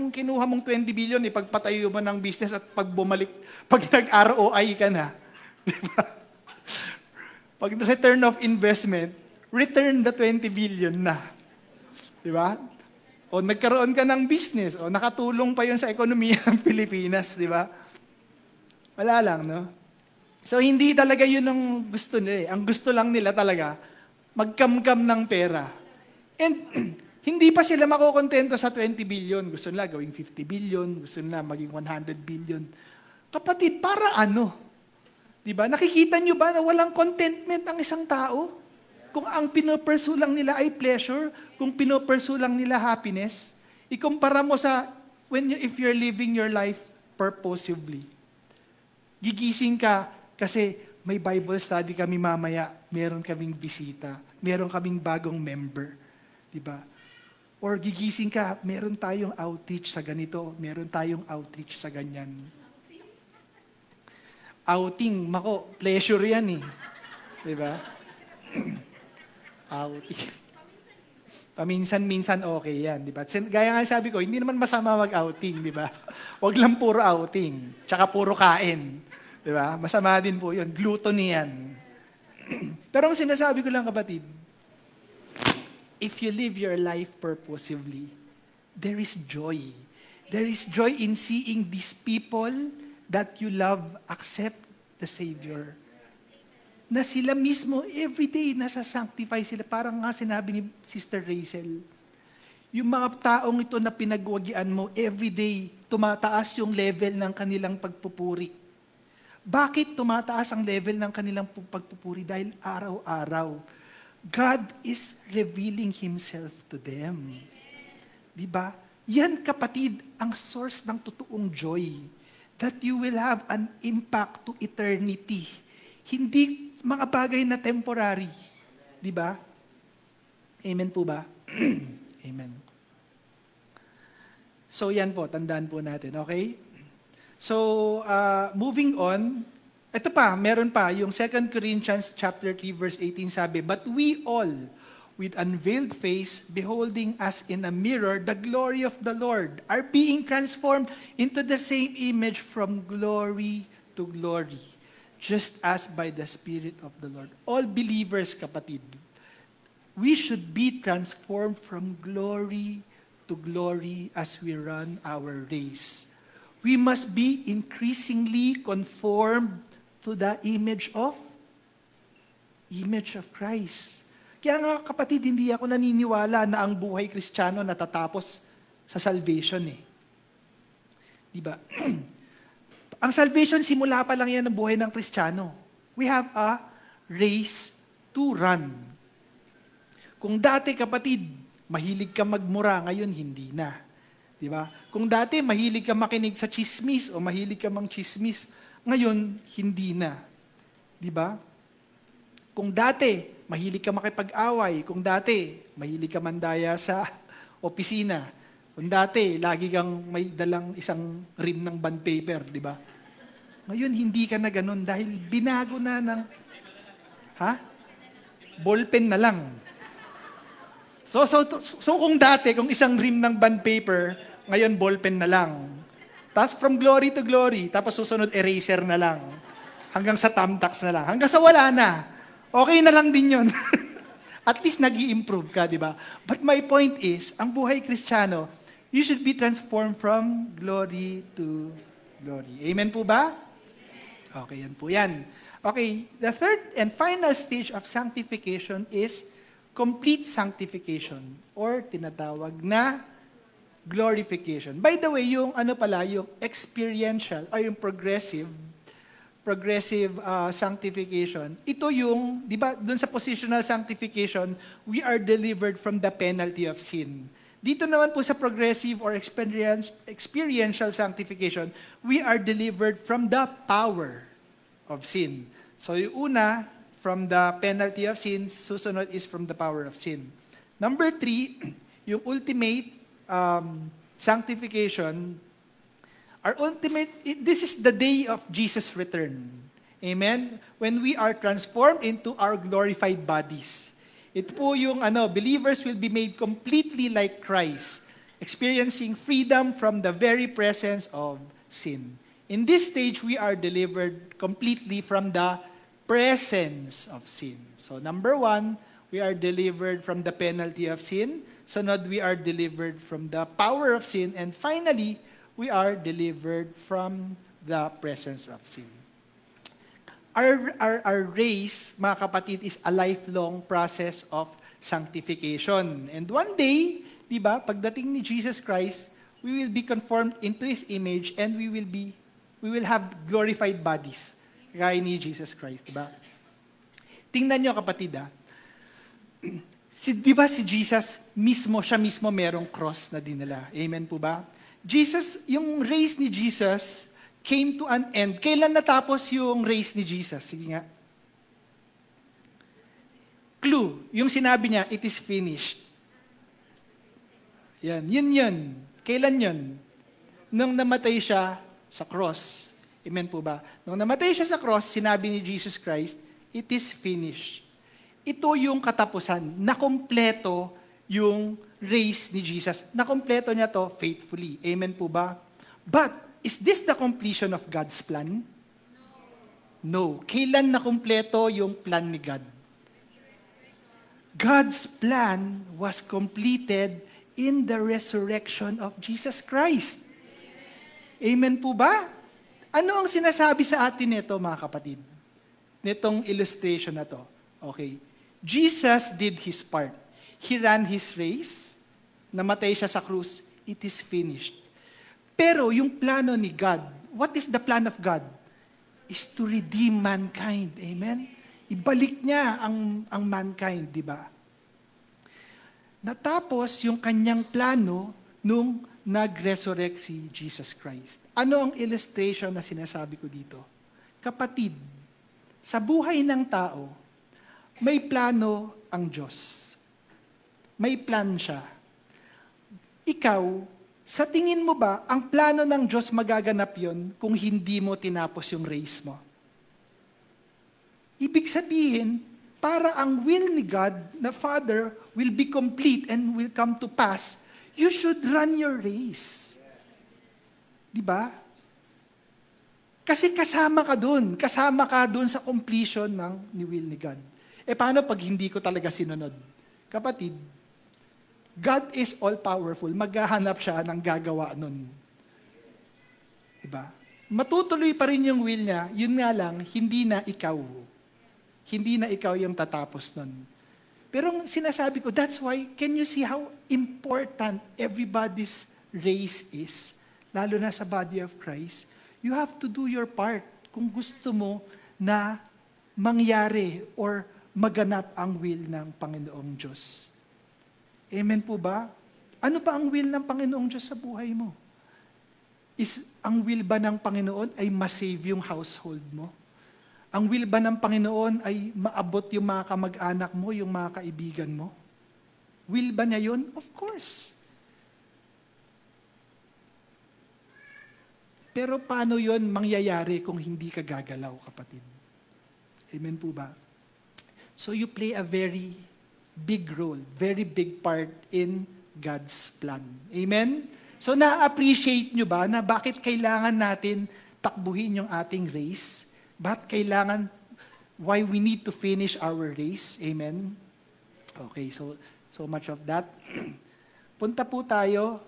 kinuha mong 20 billion, ipagpatayo mo ng business at pag nag-ROI ka na, di ba? Pag return of investment, return the 20 billion na. Di ba? O nagkaroon ka ng business, o nakatulong pa yun sa ekonomiya ng Pilipinas, di ba? Wala lang, no? So, hindi talaga yun ang gusto nila. Ang gusto lang nila talaga, magkamkam ng pera. And hindi pa sila makokontento sa 20 billion. Gusto nila gawing 50 billion, gusto nila maging 100 billion. Kapatid, para ano? Di ba? Nakikita nyo ba na walang contentment ang isang tao? Kung ang pinopursue lang nila ay pleasure, kung pinopursue lang nila happiness, ikumpara mo sa if you're living your life purposively. Gigising ka kasi may Bible study kami mamaya, meron kaming bisita, meron kaming bagong member. Diba? Or gigising ka, meron tayong outreach sa ganito, meron tayong outreach sa ganyan. Outing, mako, pleasure yan eh. Diba? Outing. Paminsan-minsan okay yan, di ba? Gaya nga sabi ko, hindi naman masama mag-outing, di ba? Huwag lang puro outing, tsaka puro kain, di ba? Masama din po yun, gluttony yan. Pero ang sinasabi ko lang, kapatid, if you live your life purposively, there is joy. There is joy in seeing these people that you love accept the Savior. Na sila mismo, everyday, nasa-sanctify sila. Parang nga sinabi ni Sister Rachel, yung mga taong ito na pinagwagian mo, everyday, tumataas yung level ng kanilang pagpupuri. Bakit tumataas ang level ng kanilang pagpupuri? Dahil araw-araw, God is revealing Himself to them. Diba? Yan, kapatid, ang source ng totoong joy. That you will have an impact to eternity. Hindi mga bagay na temporary. Di ba? Amen po ba? Amen. So yan po, tandaan po natin, okay? So, moving on, ito pa, meron pa, yung 2 Corinthians chapter 3 verse 18 sabi, "But we all, with unveiled face, beholding as in a mirror the glory of the Lord, are being transformed into the same image from glory to glory, just as by the Spirit of the Lord." All believers, kapatid, we should be transformed from glory to glory as we run our race. We must be increasingly conformed to the image of Christ. Kaya nga, kapatid, hindi ako naniniwala na ang buhay Kristiyano natatapos sa salvation eh. Di ba? Ang salvation, simula pa lang yan ng buhay ng Kristiyano. We have a race to run. Kung dati, kapatid, mahilig ka magmura, ngayon hindi na. Di ba? Kung dati, mahilig ka makinig sa chismis o mahilig ka mang chismis, ngayon, hindi na. Di ba? Kung dati, mahilig ka makipag-away. Kung dati, mahilig ka mandaya sa opisina. Kung dati, lagi kang may dalang isang rim ng bond paper, di ba? Ngayon, hindi ka na ganun dahil binago na ng, ballpen na lang. So kung dati, kung isang rim ng bond paper, ngayon ballpen na lang. Tapos from glory to glory, tapos susunod eraser na lang. Hanggang sa thumbtacks na lang. Hanggang sa wala na. Okay na lang din yun. At least nag-i-improve ka, di ba? But my point is, ang buhay Kristiyano, you should be transformed from glory to glory. Amen po ba? Okay, yan po yan. Okay, the third and final stage of sanctification is complete sanctification or tinatawag na glorification. By the way, yung yung experiential or yung progressive sanctification, ito yung, di ba, dun sa positional sanctification, we are delivered from the penalty of sin. Dito naman po sa progressive or experiential sanctification, we are delivered from the power of sin. So yung una, from the penalty of sin, susunod is from the power of sin. Number 3, yung ultimate sanctification, this is the day of Jesus' return. Amen? When we are transformed into our glorified bodies. Ito po yung believers will be made completely like Christ, experiencing freedom from the very presence of sin. In this stage, we are delivered completely from the presence of sin. So number 1, we are delivered from the penalty of sin. Sunod, we are delivered from the power of sin. And finally, we are delivered from the presence of sin. Our race, mga kapatid, is a lifelong process of sanctification. And one day, di ba, pagdating ni Jesus Christ, we will be conformed into His image and we will have glorified bodies, gaya ni Jesus Christ, di ba? Tingnan nyo, kapatid, di ba si Jesus siya mismo merong cross na dinala. Amen po ba? Yung race ni Jesus came to an end. Kailan natapos yung race ni Jesus? Sige nga. Clue, yung sinabi niya, it is finished. Yun. Kailan yun? Nung namatay siya sa cross. Amen po ba? Nung namatay siya sa cross, sinabi ni Jesus Christ, it is finished. Ito yung katapusan. Nakompleto yung race ni Jesus. Nakompleto niya to faithfully. Amen po ba? But, is this the completion of God's plan? No. Kailan nakompleto yung plan ni God? God's plan was completed in the resurrection of Jesus Christ. Amen po ba? Ano ang sinasabi sa atin nito, mga kapatid? Nitong illustration na to. Okay. Jesus did His part. He ran His race. Namatay siya sa krus. It is finished. Pero yung plano ni God, what is the plan of God? Is to redeem mankind. Amen? Ibalik niya ang mankind, di ba? Natapos yung kanyang plano nung nag-resurrect si Jesus Christ. Ano ang illustration na sinasabi ko dito? Kapatid, sa buhay ng tao, may plano ang Diyos. May plan siya. Ikaw, sa tingin mo ba, ang plano ng Diyos magaganap yon kung hindi mo tinapos yung race mo? Ibig sabihin, para ang will ni God, na Father, will be complete and will come to pass, you should run your race. Di ba? Kasi kasama ka dun sa completion ni will ni God. Paano pag hindi ko talaga sinunod? Kapatid, God is all-powerful. Maghahanap siya ng gagawa nun. Diba? Matutuloy pa rin yung will niya, yun nga lang, hindi na ikaw. Hindi na ikaw yung tatapos nun. Pero sinasabi ko, that's why, can you see how important everybody's race is? Lalo na sa body of Christ. You have to do your part kung gusto mo na mangyari or maganap ang will ng Panginoong Diyos. Amen po ba? Ano pa ang will ng Panginoong Diyos sa buhay mo? Ang will ba ng Panginoon ay ma-save yung household mo? Ang will ba ng Panginoon ay maabot yung mga kamag-anak mo, yung mga kaibigan mo? Will ba niya yun? Of course. Pero paano yun mangyayari kung hindi ka gagalaw, kapatid? Amen po ba? So you play a very big role, very big part in God's plan. Amen? So na-appreciate nyo ba na bakit kailangan natin takbuhin yung ating race? Why we need to finish our race? Amen? Okay, so much of that. Punta po tayo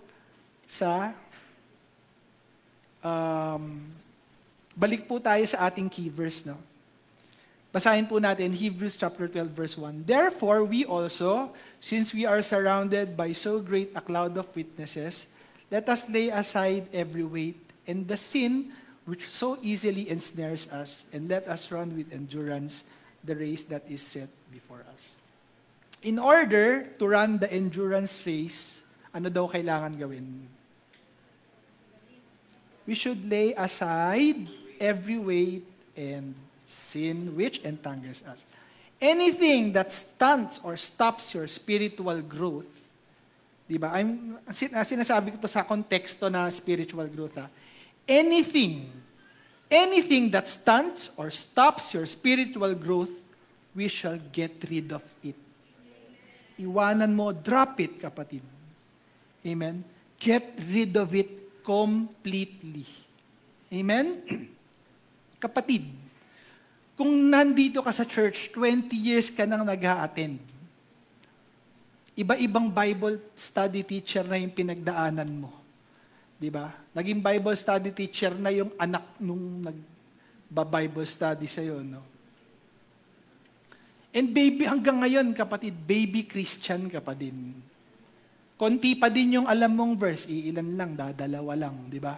sa, balik po tayo sa ating key verse, no? Basahin po natin Hebrews chapter 12 verse 1. Therefore, we also, since we are surrounded by so great a cloud of witnesses, Let us lay aside every weight and the sin which so easily ensnares us, and let us run with endurance the race that is set before us. In order to run the endurance race, ano daw kailangan gawin? We should lay aside every weight and sin which entangles us. Anything that stunts or stops your spiritual growth, di ba? Sinasabi ko to sa konteksto na spiritual growth. Anything that stunts or stops your spiritual growth, we shall get rid of it. Iwanan mo, drop it, kapatid. Amen? Get rid of it completely. Amen? Kapatid, kung nandito ka sa church, 20 years ka nang nag-a-attend, iba-ibang Bible study teacher na yung pinagdaanan mo. Di ba? Naging Bible study teacher na yung anak nung nagba-Bible study sa'yo, no? And baby, hanggang ngayon, kapatid, baby Christian ka pa din. Konti pa din yung alam mong verse, iilan lang, dadalawa lang, di ba?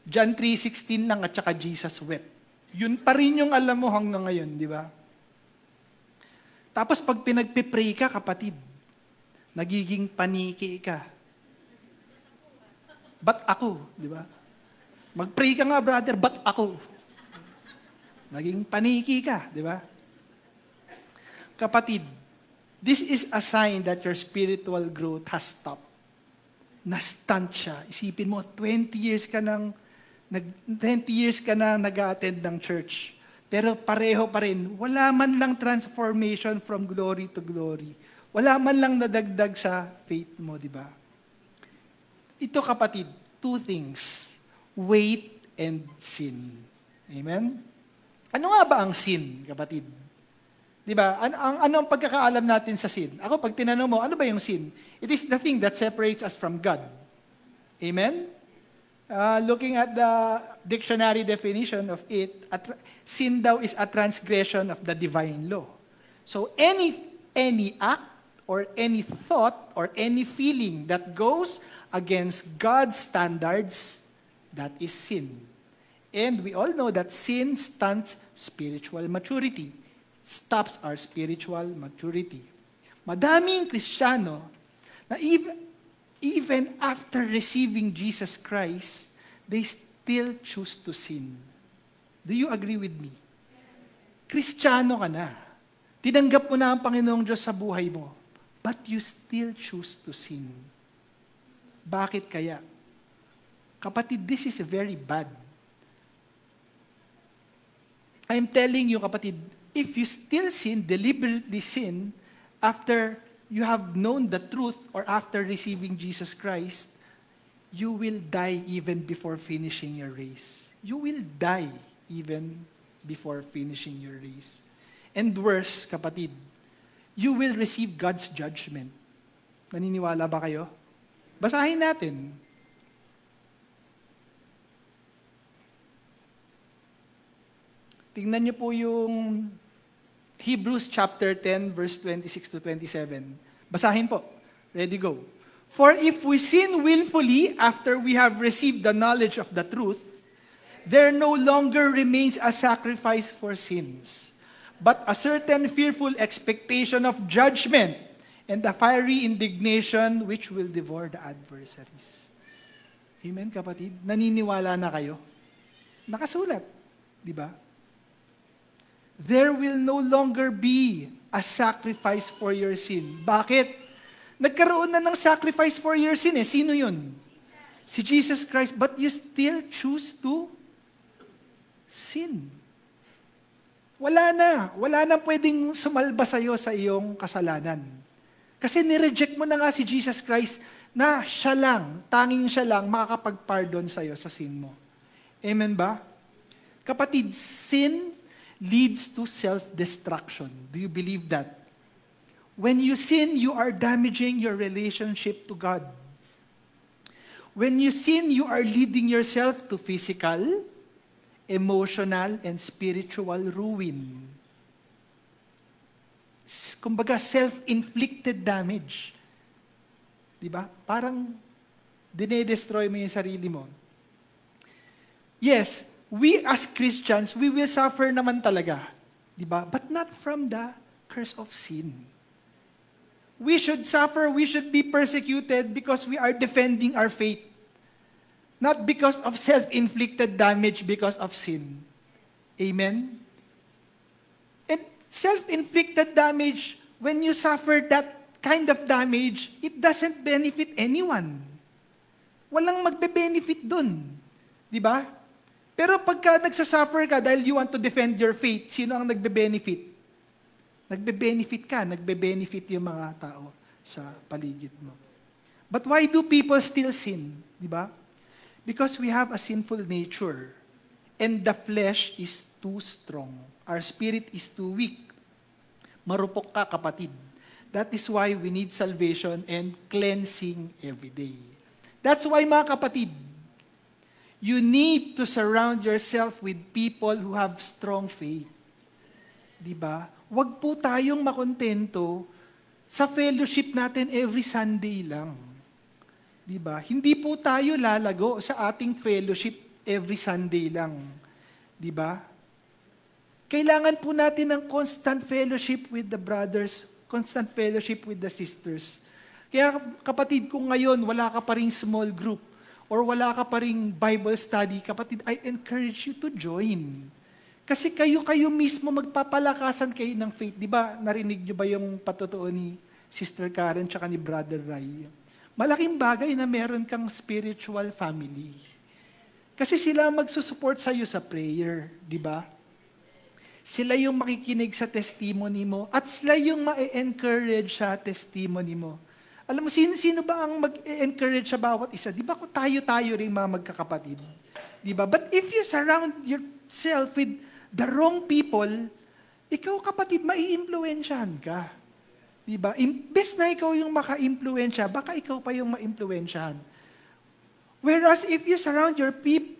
John 3:16 lang at saka Jesus wept. Yun pa rin yung alam mo hanggang ngayon, di ba? Tapos pag pinagpipray ka, kapatid, nagiging paniki ka. Ba't ako? Di ba? Mag-pray ka nga, brother, ba't ako? Naging paniki ka, di ba? Kapatid, this is a sign that your spiritual growth has stopped. Na-stunt siya. Isipin mo, 20 years ka na nag-attend ng church. Pero pareho pa rin, wala man lang transformation from glory to glory. Wala man lang nadagdag sa faith mo, di ba? Ito, kapatid, two things. Weight and sin. Amen? Ano nga ba ang sin, kapatid? Di ba? Ano ang pagkakaalam natin sa sin? Ako, pag tinanong mo, ano ba yung sin? It is the thing that separates us from God. Amen? Looking at the dictionary definition of it, sin daw is a transgression of the divine law. So any act or any thought or any feeling that goes against God's standards, that is sin. And we all know that sin stunts spiritual maturity. It stops our spiritual maturity. Madaming Kristiyano na even after receiving Jesus Christ, they still choose to sin. Do you agree with me? Kristiyano ka na. Tinanggap mo na ang Panginoong Diyos sa buhay mo. But you still choose to sin. Bakit kaya? Kapatid, this is very bad. I'm telling you, kapatid, if you still sin, deliberately sin, after you have known the truth or after receiving Jesus Christ, you will die even before finishing your race. You will die even before finishing your race. And worse, kapatid, you will receive God's judgment. Naniniwala ba kayo? Basahin natin. Tingnan niyo po yung Hebrews chapter 10, verse 26 to 27. Basahin po. Ready, go. For if we sin willfully after we have received the knowledge of the truth, there no longer remains a sacrifice for sins, but a certain fearful expectation of judgment and a fiery indignation which will devour the adversaries. Amen, kapatid? Naniniwala na kayo? Nakasulat, di ba? There will no longer be a sacrifice for your sin. Bakit? Nagkaroon na ng sacrifice for your sin eh. Sino yun? Si Jesus Christ. But you still choose to sin. Wala na. Wala na pwedeng sumalba sa'yo sa iyong kasalanan. Kasi nireject mo na nga si Jesus Christ na siya lang, tanging siya lang, makakapag-pardon sa'yo sa sin mo. Amen ba? Kapatid, sin leads to self-destruction. Do you believe that? When you sin, you are damaging your relationship to God. When you sin, you are leading yourself to physical, emotional, and spiritual ruin. Kumbaga, self-inflicted damage. Diba? Parang Dinedestroy mo yung sarili mo. Yes, we as Christians, we will suffer naman talaga. Diba? But not from the curse of sin. We should suffer, we should be persecuted because we are defending our faith. Not because of self-inflicted damage because of sin. Amen? And self-inflicted damage, when you suffer that kind of damage, it doesn't benefit anyone. Walang magbe-benefit dun. Di ba? Pero pagka nagsasuffer ka dahil you want to defend your faith, sino ang nagbe-benefit? Nagbe-benefit ka, nagbe-benefit yung mga tao sa paligid mo. But why do people still sin? Di ba? Because we have a sinful nature and the flesh is too strong. Our spirit is too weak. Marupok ka, kapatid. That is why we need salvation and cleansing every day. That's why, mga kapatid, you need to surround yourself with people who have strong faith. Diba? Huwag po tayong makontento sa fellowship natin every Sunday lang. Diba? Hindi po tayo lalago sa ating fellowship every Sunday lang. Diba? Kailangan po natin ng constant fellowship with the brothers, constant fellowship with the sisters. Kaya kapatid, kung ngayon wala ka pa ring small group or wala ka pa ring Bible study, kapatid, I encourage you to join. Kasi kayo mismo magpapalakasan kayo ng faith. Di ba, narinig nyo ba yung patutuo ni Sister Karen tsaka ni Brother Ray? Malaking bagay na meron kang spiritual family. Kasi sila magsusupport sa'yo sa prayer, di ba? Sila yung makikinig sa testimony mo at sila yung ma-encourage sa testimony mo. Alam mo, sino ba ang mag-encourage sa bawat isa? Di ba tayo rin mga magkakapatid? Di ba? But if you surround yourself with the wrong people, ikaw kapatid, mai-impluwensyahan ka. Diba? Imbes na ikaw yung maka-impluwensya, baka ikaw pa yung ma-impluwensyahan. Whereas if you surround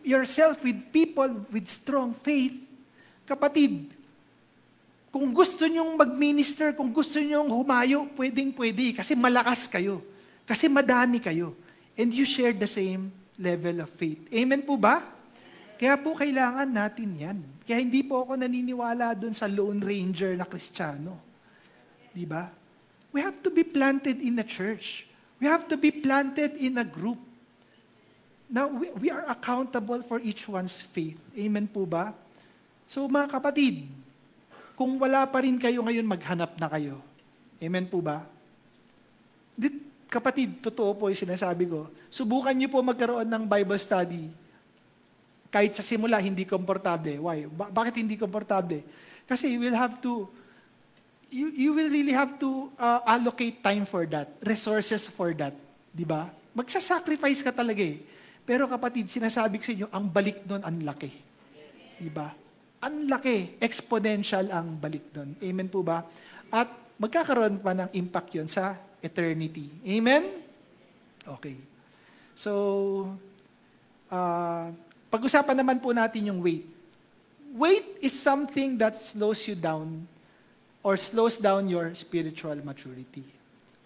yourself with people with strong faith, kapatid, kung gusto nyong mag-minister, kung gusto nyong humayo, pwedeng-pwede, kasi malakas kayo, kasi madami kayo, and you share the same level of faith. Amen po ba? Kaya po kailangan natin yan. Kaya hindi po ako naniniwala dun sa Lone Ranger na Kristiyano. Diba? We have to be planted in a church. We have to be planted in a group. Now, we are accountable for each one's faith. Amen po ba? So mga kapatid, kung wala pa rin kayo ngayon, maghanap na kayo. Amen po ba? Kapatid, totoo po yung sinasabi ko. Subukan niyo po magkaroon ng Bible study. Kahit sa simula, hindi komportable. Why? Bakit hindi komportable? Kasi you will have to you will really have to allocate time for that, resources for that, di ba? Magsasacrifice ka talaga eh. Pero kapatid, sinasabi ko sa inyo, ang balik doon, ang laki. Di ba? Ang laki, exponential ang balik doon. Amen po ba? At magkakaroon pa ng impact yon sa eternity. Amen? Okay. So, pag-usapan naman po natin yung weight. Weight is something that slows you down or slows down your spiritual maturity.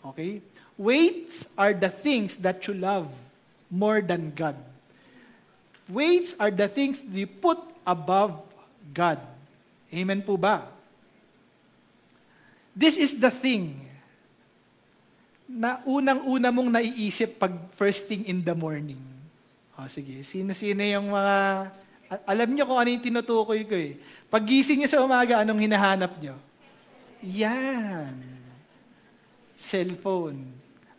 Okay? Weights are the things that you love more than God. Weights are the things you put above God. Amen po ba? This is the thing na unang-una mong naiisip pag first thing in the morning. O sige, sino-sino yung mga... Alam nyo kung ano yung tinutukoy ko eh. Pag gising nyo sa umaga, anong hinahanap nyo? Yan. Cellphone.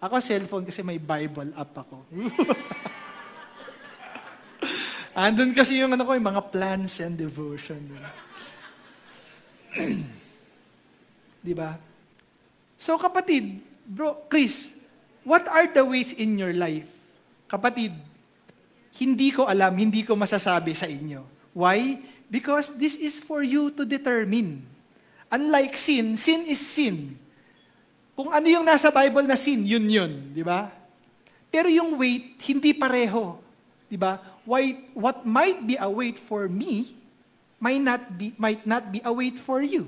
Ako cellphone kasi may Bible app ako. Andun kasi yung yung mga plans and devotion. Di ba? So kapatid, bro, Chris, what are the weights in your life? Kapatid, hindi ko alam, hindi ko masasabi sa inyo. Why? Because this is for you to determine. Unlike sin, sin is sin. Kung ano yung nasa Bible na sin, yun yun, di ba? Pero yung weight, hindi pareho. Di ba? What might be a weight for me, might not be a weight for you.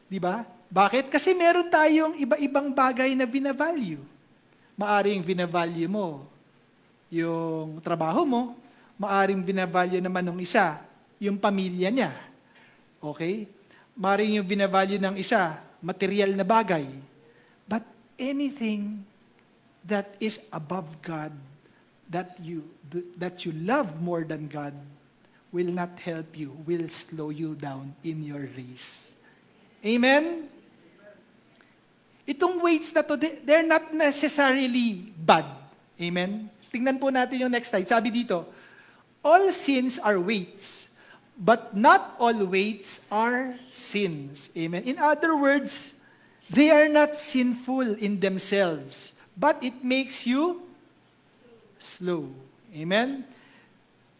Di ba? Bakit? Kasi meron tayong iba-ibang bagay na binavalue. Maaring binavalue mo yung trabaho mo, maaring binavalue naman ng isa, yung pamilya niya. Okay? Maaring yung binavalue ng isa, material na bagay. But anything that is above God, that you love more than God, will not help you, will slow you down in your race. Amen? Itong weights na to, they're not necessarily bad. Amen? Tingnan po natin yung next slide. Sabi dito, all sins are weights, but not all weights are sins. Amen? In other words, they are not sinful in themselves, but it makes you slow. Amen?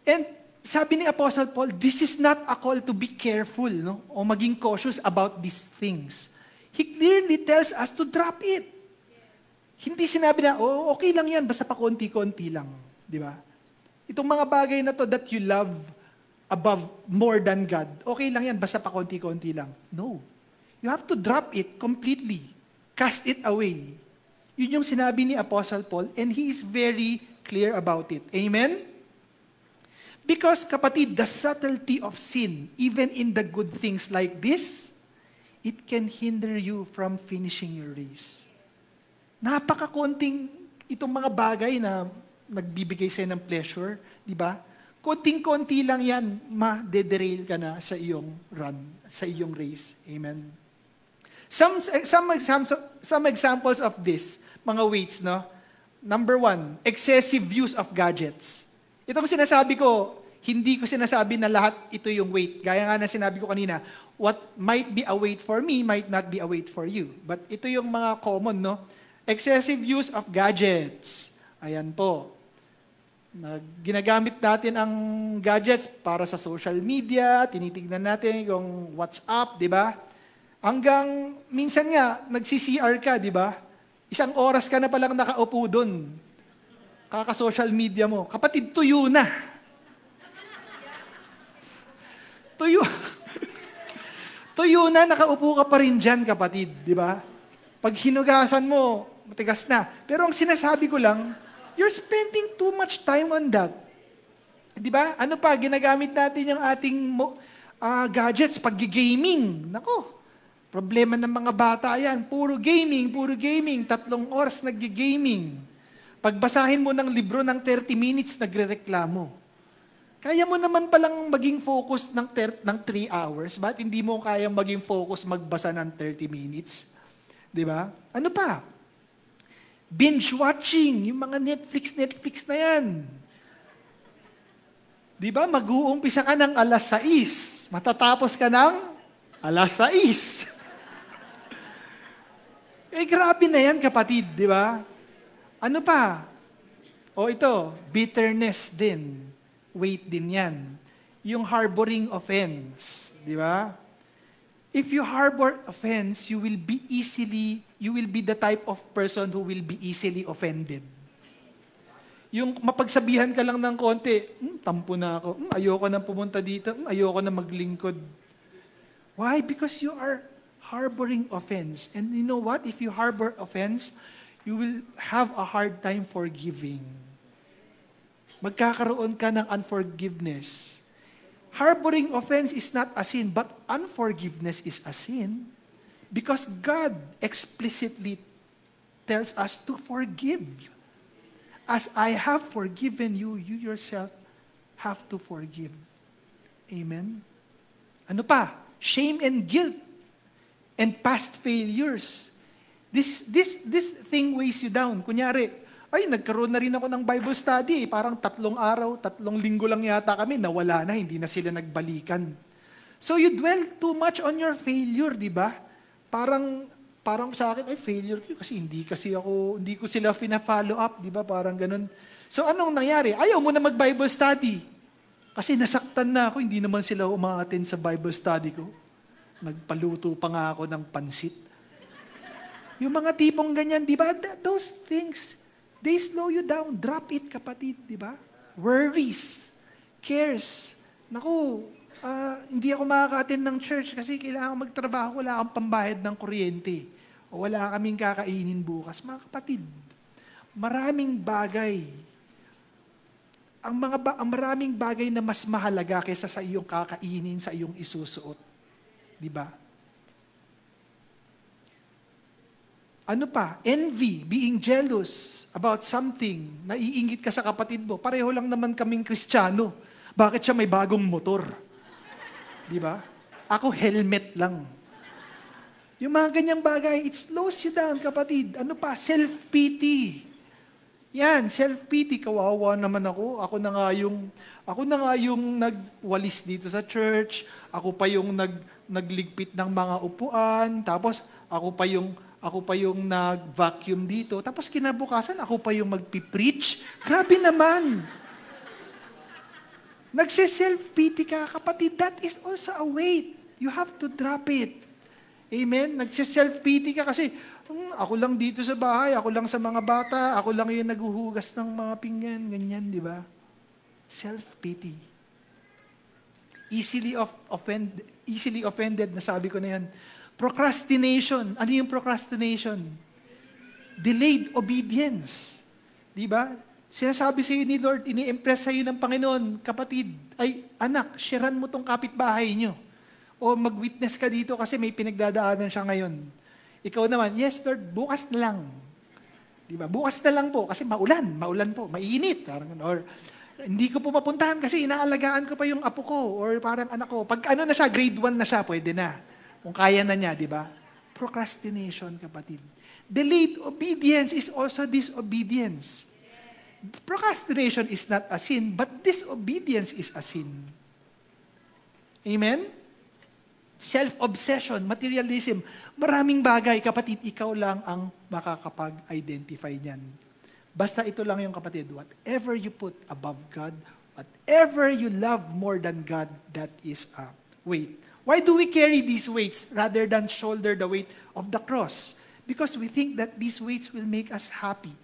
And sabi ni Apostle Paul, this is not a call to be careful, no? O maging cautious about these things. He clearly tells us to drop it. Hindi sinabi na, okay lang yan, basta pa konti-konti lang. Di ba? Itong mga bagay na to that you love above more than God, okay lang yan, basta pa konti-konti lang. No. You have to drop it completely. Cast it away. Yun yung sinabi ni Apostle Paul, and he is very clear about it. Amen? Because, kapatid, the subtlety of sin, even in the good things like this, it can hinder you from finishing your race. Napakakonting itong mga bagay na nagbibigay sa'yo ng pleasure, di ba? Konting-konti lang yan, ma-derail ka na sa iyong run, sa iyong race. Amen? Some examples of this, mga weights, no? Number 1, excessive use of gadgets. Itong sinasabi ko, hindi ko sinasabi na lahat ito yung weight. Gaya nga na sinabi ko kanina, what might be a weight for me might not be a weight for you. But ito yung mga common, no? Excessive use of gadgets. Ayan po. Ginagamit natin ang gadgets para sa social media, tinitignan natin yung WhatsApp, di ba? Hanggang minsan nga, nagsi-CR ka, di ba? Isang oras ka na palang nakaupo doon. Kaka-social media mo. Kapatid, tuyo na. Tuyo na, nakaupo ka pa rin dyan, kapatid, di ba? Pag hinugasan mo, matigas na. Pero ang sinasabi ko lang, you're spending too much time on that. Di ba? Ano pa, ginagamit natin yung ating gadgets, pag-gaming. Nako, problema ng mga bata yan. Puro gaming, 3 oras nag-gaming. Pagbasahin mo ng libro ng 30 minutes, nagre-reklamo. Kaya mo naman palang maging focus ng 3 hours, bakit hindi mo kayang maging focus magbasa ng 30 minutes? Di ba? Ano pa? Binge watching, yung mga Netflix na yan. Di ba? Mag-uumpisa ka ng 6:00, matatapos ka ng 6:00. Grabe na yan, kapatid, di ba? Ano pa? Ito, bitterness din. Weight din yan. Yung harboring offense, di ba? If you harbor offense, you will be the type of person who will be easily offended. Yung mapagsabihan ka lang ng konti, tampo na ako, ayoko na pumunta dito, ayoko na maglingkod. Why? Because you are harboring offense. And you know what? If you harbor offense, you will have a hard time forgiving. Magkakaroon ka ng unforgiveness. Harboring offense is not a sin, but unforgiveness is a sin because God explicitly tells us to forgive. As I have forgiven you, you yourself have to forgive. Amen? Ano pa? Shame and guilt and past failures. This thing weighs you down. Kunyari, nagkaroon na rin ako ng Bible study. Parang 3 araw, 3 linggo lang yata kami, nawala na, hindi na sila nagbalikan. So you dwell too much on your failure, di ba? Parang sa akin, failure ko kasi hindi ko sila fina-follow up, di ba? Parang ganun. So anong nangyari? Ayaw mo na mag-Bible study. Kasi nasaktan na ako, hindi naman sila umaattend sa Bible study ko. Nagpaluto pa nga ako ng pansit. Yung mga tipong ganyan, di ba? Those things, they slow you down. Drop it, kapatid, di ba? Worries, cares. Naku, hindi ako makaka-attend ng church kasi kailangan magtrabaho, wala akong pambayad ng kuryente. O wala kaming kakainin bukas. Mga kapatid, maraming bagay. ang maraming bagay na mas mahalaga kaysa sa iyong kakainin, sa iyong isusuot. Di ba? Ano pa? Envy, being jealous about something. Naiingit ka sa kapatid mo. Pareho lang naman kaming Kristiyano. Bakit siya may bagong motor? Di ba? Ako helmet lang. Yung mga ganyang bagay, it slows you down, kapatid. Ano pa? Self-pity. Yan, self-pity. Kawawa naman ako. Ako na nga yung nagwalis dito sa church. Ako pa yung nagligpit ng mga upuan. Tapos ako pa yung nag-vacuum dito. Tapos kinabukasan, ako pa yung magpipreach. Grabe naman. Nagse-self-pity ka, kapatid. That is also a weight. You have to drop it. Amen? Nagse-self-pity ka kasi, ako lang dito sa bahay, ako lang sa mga bata, ako lang yung naghuhugas ng mga pinggan, ganyan, di ba? Self-pity. Easily offended, nasabi ko na yan. Procrastination. Ano yung procrastination? Delayed obedience. Di ba? Sinasabi sa iyo ni Lord, ini-impress sa iyo ng Panginoon, kapatid, ay anak, sharean mo tong kapitbahay nyo. O mag-witness ka dito kasi may pinagdadaanan siya ngayon. Ikaw naman, yes Lord, bukas na lang. Di ba? Bukas na lang po kasi maulan po, mainit. Or hindi ko po mapuntahan kasi inaalagaan ko pa yung apo ko or parang anak ko. Pag ano na siya, grade 1 na siya, pwede na. Kung kaya na niya, di ba? Procrastination, kapatid. Delayed obedience is also disobedience. Procrastination is not a sin, but disobedience is a sin. Amen? Self-obsession, materialism, maraming bagay, kapatid, ikaw lang ang makakapag-identify niyan. Basta ito lang yung kapatid, whatever you put above God, whatever you love more than God, that is a weight. Why do we carry these weights rather than shoulder the weight of the cross? Because we think that these weights will make us happy.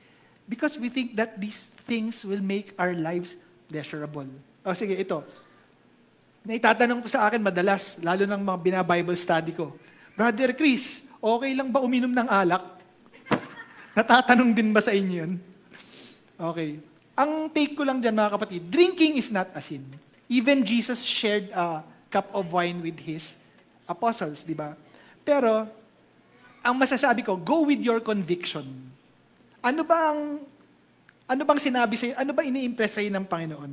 Because we think that these things will make our lives pleasurable. O sige, ito. Naitatanong po sa akin madalas, lalo ng mga bina-Bible study ko, Brother Chris, okay lang ba uminom ng alak? Natatanong din ba sa inyo yun? Okay. Ang take ko lang dyan, mga kapatid, drinking is not a sin. Even Jesus shared a cup of wine with his apostles, di ba? Pero, ang masasabi ko, go with your conviction. Ano bang sinabi sa'yo? Ano ba ini-impress sa'yo ng Panginoon?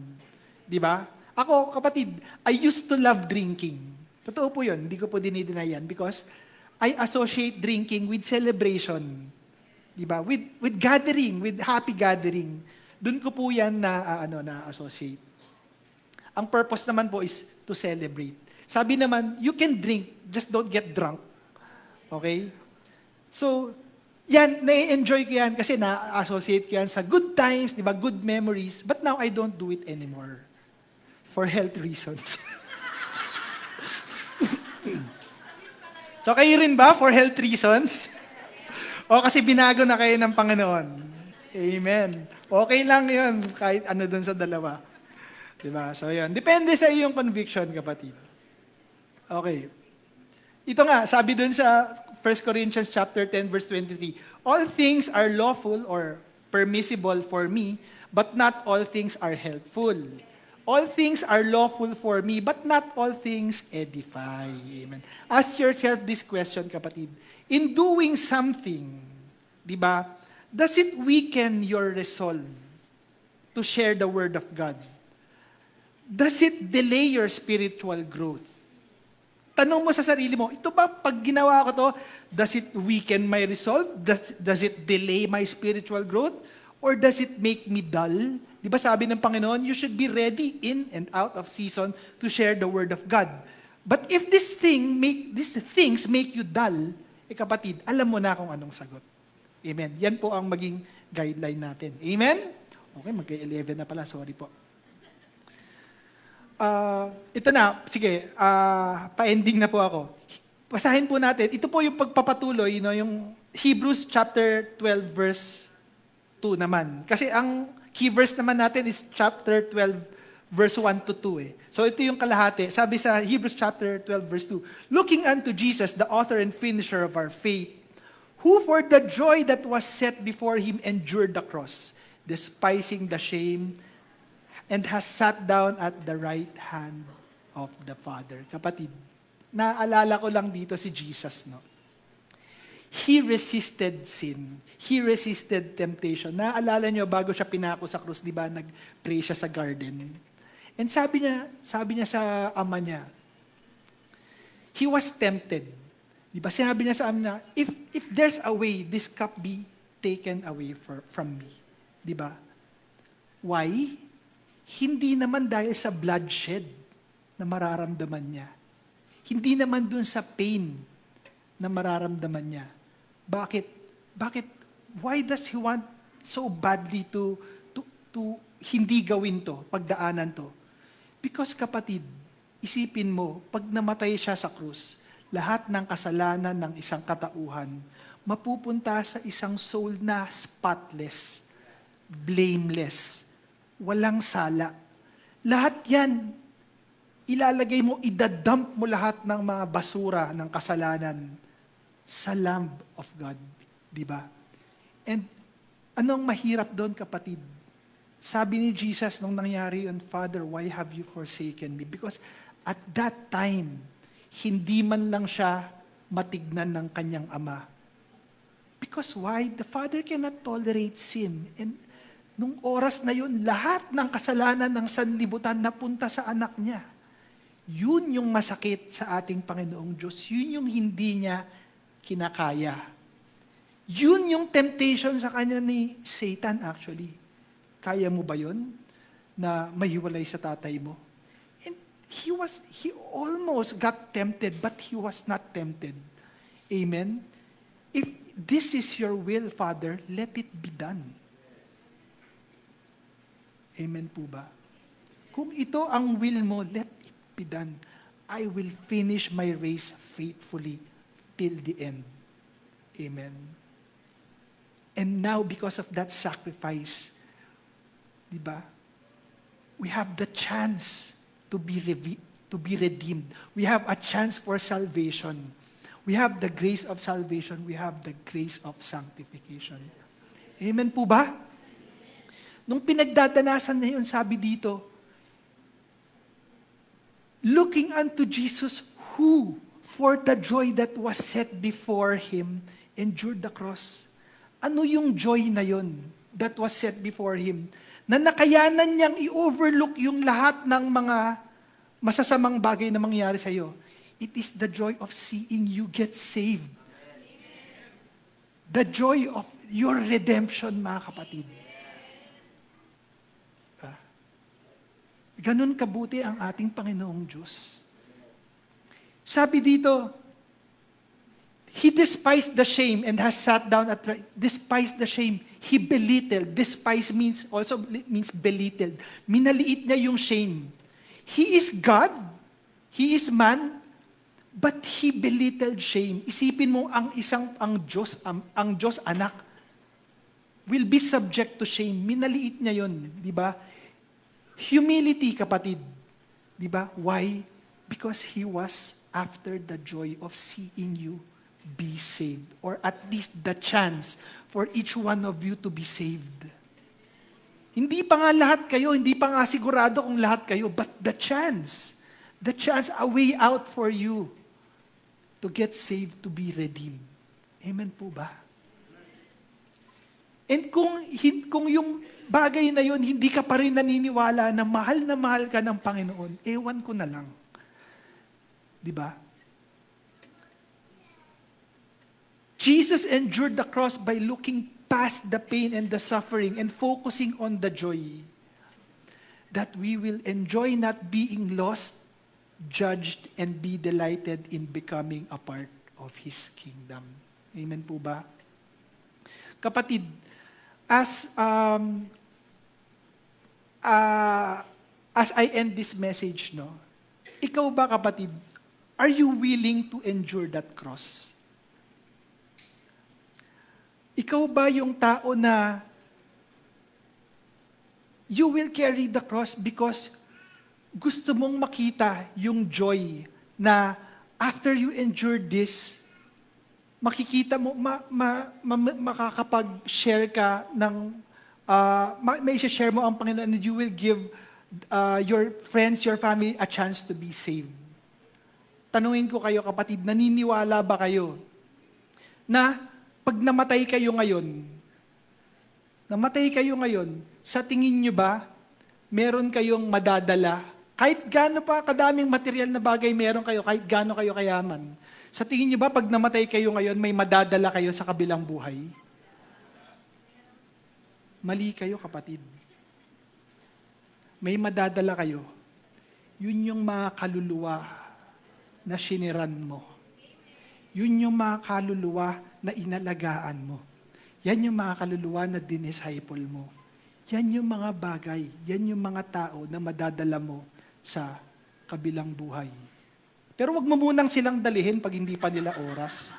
Di ba? Ako, kapatid, I used to love drinking. Totoo po yun. Hindi ko po dinideny yan because I associate drinking with celebration. Di ba? With gathering, with happy gathering. Doon ko po yan na-associate. Ang purpose naman po is to celebrate. Sabi naman, you can drink, just don't get drunk. Okay? So, yan, na-enjoy ko yan kasi na-associate ko yan sa good times, di ba, good memories. But now, I don't do it anymore. For health reasons. So, kayo rin ba for health reasons? O kasi binago na kayo ng Panginoon. Amen. Okay lang yun, kahit ano dun sa dalawa. Diba? So, yun. Depende sa iyong conviction, kapatid. Okay. Ito nga, sabi dun sa 1 Corinthians chapter 10, verse 23, all things are lawful or permissible for me, but not all things are helpful. All things are lawful for me, but not all things edify. Amen. Ask yourself this question, kapatid. In doing something, di ba, does it weaken your resolve to share the Word of God? Does it delay your spiritual growth? Tanong mo sa sarili mo, ito ba pag ginawa ko to, does it weaken my resolve? Does it delay my spiritual growth? Or does it make me dull? Di ba sabi ng Panginoon, you should be ready in and out of season to share the Word of God. But if these things make you dull, kapatid, alam mo na kung anong sagot. Amen. Yan po ang maging guideline natin. Amen? Okay, mag-11 na pala. Sorry po. Ito na, sige, pa-ending na po ako. Basahin po natin. Ito po yung pagpapatuloy, yung Hebrews chapter 12 verse 2 naman. Kasi ang key verse naman natin is chapter 12 verse 1 to 2 So ito yung kalahati. Sabi sa Hebrews chapter 12 verse 2, looking unto Jesus, the author and finisher of our faith, who for the joy that was set before him endured the cross, despising the shame, and has sat down at the right hand of the Father. Kapatid, naalala ko lang dito si Jesus, no? He resisted sin. He resisted temptation. Naalala niyo, bago siya pinako sa krus, di ba, nag-pray siya sa garden. And sabi niya sa ama niya, he was tempted. Di ba, sinabi niya sa ama niya, if there's a way, this cup be taken away from me. Di ba? Why? Hindi naman dahil sa bloodshed na mararamdaman niya. Hindi naman dun sa pain na mararamdaman niya. Bakit? Why does he want so badly to hindi gawin to, pagdaanan to? Because kapatid, isipin mo, pag namatay siya sa krus, lahat ng kasalanan ng isang katauhan, mapupunta sa isang soul na spotless, blameless, walang sala. Lahat yan, ilalagay mo, idadump mo lahat ng mga basura ng kasalanan sa Lamb of God. Di ba? And anong mahirap doon, kapatid? Sabi ni Jesus nung nangyari yun, Father, why have you forsaken me? Because at that time, hindi man lang siya matignan ng kanyang ama. Because why? The Father cannot tolerate sin. And nung oras na yun, lahat ng kasalanan ng sanlibutan napunta sa anak niya. Yun yung masakit sa ating Panginoong Diyos. Yun yung hindi niya kinakaya. Yun yung temptation sa kanya ni Satan actually. Kaya mo ba yun? Na mahiwalay sa tatay mo? And he almost got tempted, but he was not tempted. Amen? If this is your will, Father, let it be done. Amen po ba? Kung ito ang will mo, let it be done. I will finish my race faithfully till the end. Amen. And now, because of that sacrifice, di ba, we have the chance to be redeemed. We have a chance for salvation. We have the grace of salvation. We have the grace of sanctification. Amen po ba? Nung pinagdadanasan na yun, sabi dito, looking unto Jesus, who, for the joy that was set before Him, endured the cross. Ano yung joy na yun that was set before Him? Na nakayanan niyang i-overlook yung lahat ng mga masasamang bagay na mangyayari sa iyo. It is the joy of seeing you get saved. The joy of your redemption, mga kapatid. Ganun kabuti ang ating Panginoong Diyos. Sabi dito, He despised the shame and has sat down at right. Despised the shame. He belittled. Despise also means belittled. Minaliit niya yung shame. He is God. He is man. But He belittled shame. Isipin mo ang Diyos anak will be subject to shame. Minaliit niya yun, di ba? Humility, kapatid. Di ba? Why? Because He was after the joy of seeing you be saved. Or at least the chance for each one of you to be saved. Hindi pa nga lahat kayo, hindi pa nga sigurado kung lahat kayo, but the chance, a way out for you to get saved, to be redeemed. Amen po ba? And kung yung bagay na yun, hindi ka pa rin naniniwala na mahal ka ng Panginoon, ewan ko na lang. Di ba? Jesus endured the cross by looking past the pain and the suffering and focusing on the joy that we will enjoy not being lost, judged, and be delighted in becoming a part of His kingdom. Amen po ba? Kapatid, as I end this message, no, ikaw ba, kapatid, are you willing to endure that cross? Ikaw ba yung tao na you will carry the cross because gusto mong makita yung joy na after you endure this, makikita mo, makakapag-share ka ng, may share mo ang Panginoon and you will give your friends, your family, a chance to be saved. Tanungin ko kayo, kapatid, naniniwala ba kayo na pag namatay kayo ngayon, sa tingin nyo ba, meron kayong madadala? Kahit gaano pa kadaming material na bagay meron kayo, kahit gaano kayo kayaman. Sa tingin nyo ba, pag namatay kayo ngayon, may madadala kayo sa kabilang buhay? Mali kayo, kapatid. May madadala kayo. Yun yung mga kaluluwa na shiniran mo. Yun yung mga kaluluwa na inalagaan mo. Yan yung mga kaluluwa na dinisciple mo. Yan yung mga bagay, yan yung mga tao na madadala mo sa kabilang buhay. Pero wag mo munang silang dalihin pag hindi pa nila oras.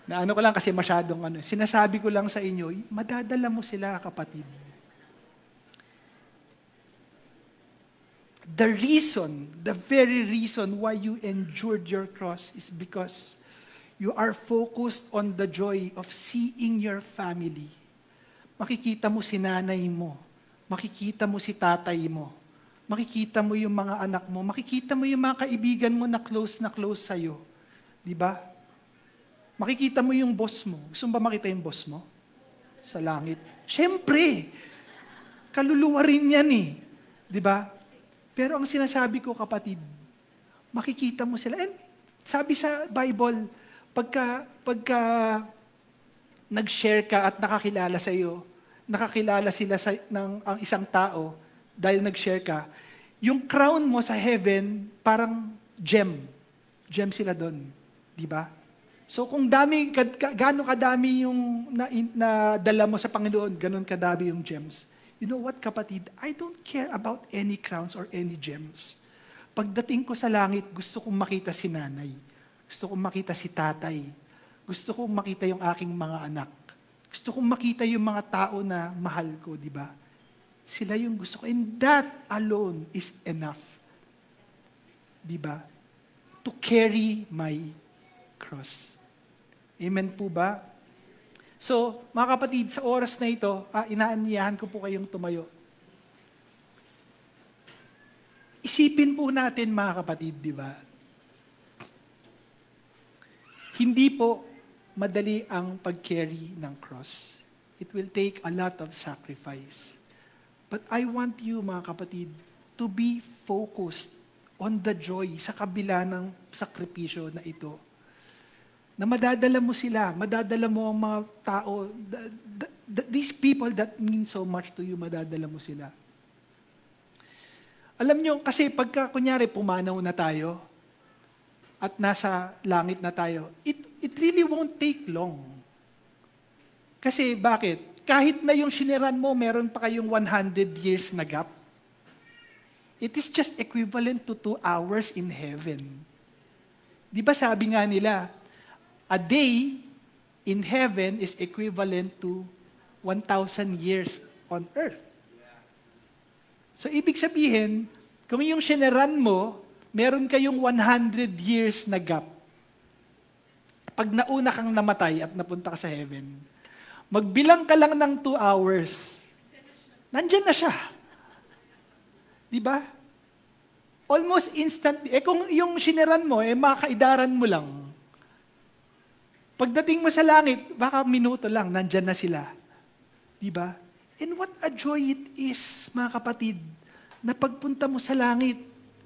Na ano ko lang kasi masyadong sinasabi ko lang sa inyo, madadala mo sila, kapatid. The very reason why you endured your cross is because you are focused on the joy of seeing your family. Makikita mo si nanay mo, makikita mo si tatay mo, makikita mo yung mga anak mo, makikita mo yung mga kaibigan mo na close sa'yo. Di ba? Makikita mo yung boss mo. Gusto mo ba makita yung boss mo? Sa langit. Siyempre, kaluluwa rin yan eh. Di ba? Pero ang sinasabi ko, kapatid, makikita mo sila. And sabi sa Bible, pagka nag-share ka at nakakilala sa iyo, nakakilala sila ang isang tao dahil nag-share ka, yung crown mo sa heaven, parang gem. Gem sila doon. Di ba? So kung gaano kadami yung nadala mo sa Panginoon, ganon kadami yung gems. You know what, kapatid? I don't care about any crowns or any gems. Pagdating ko sa langit, gusto kong makita si nanay. Gusto kong makita si tatay. Gusto kong makita yung aking mga anak. Gusto kong makita yung mga tao na mahal ko, di ba? Sila yung gusto ko. And that alone is enough. Di ba? To carry my cross. Amen po ba? So, mga kapatid, sa oras na ito, inaanyayahan ko po kayong tumayo. Isipin po natin, mga kapatid, di ba? Hindi po madali ang pag-carry ng cross. It will take a lot of sacrifice. But I want you, mga kapatid, to be focused on the joy sa kabila ng sakripisyo na ito. Na madadala mo sila, madadala mo ang mga tao, these people that mean so much to you, madadala mo sila. Alam nyo, kasi pagka, kunyari, pumanaw na tayo, at nasa langit na tayo, it really won't take long. Kasi bakit? Kahit na yung shiniran mo, meron pa kayong 100 years na gap. It is just equivalent to 2 hours in heaven. Di ba sabi nga nila, a day in heaven is equivalent to 1,000 years on earth. So, ibig sabihin, kung yung shiniran mo, meron kayong 100 years na gap. Pag nauna kang namatay at napunta ka sa heaven, magbilang ka lang ng 2 hours, nandyan na siya. Di ba? Almost instantly. Kung yung shiniran mo, makaidaran mo lang. Pagdating mo sa langit, baka minuto lang, nandyan na sila. Diba? And what a joy it is, mga kapatid, na pagpunta mo sa langit,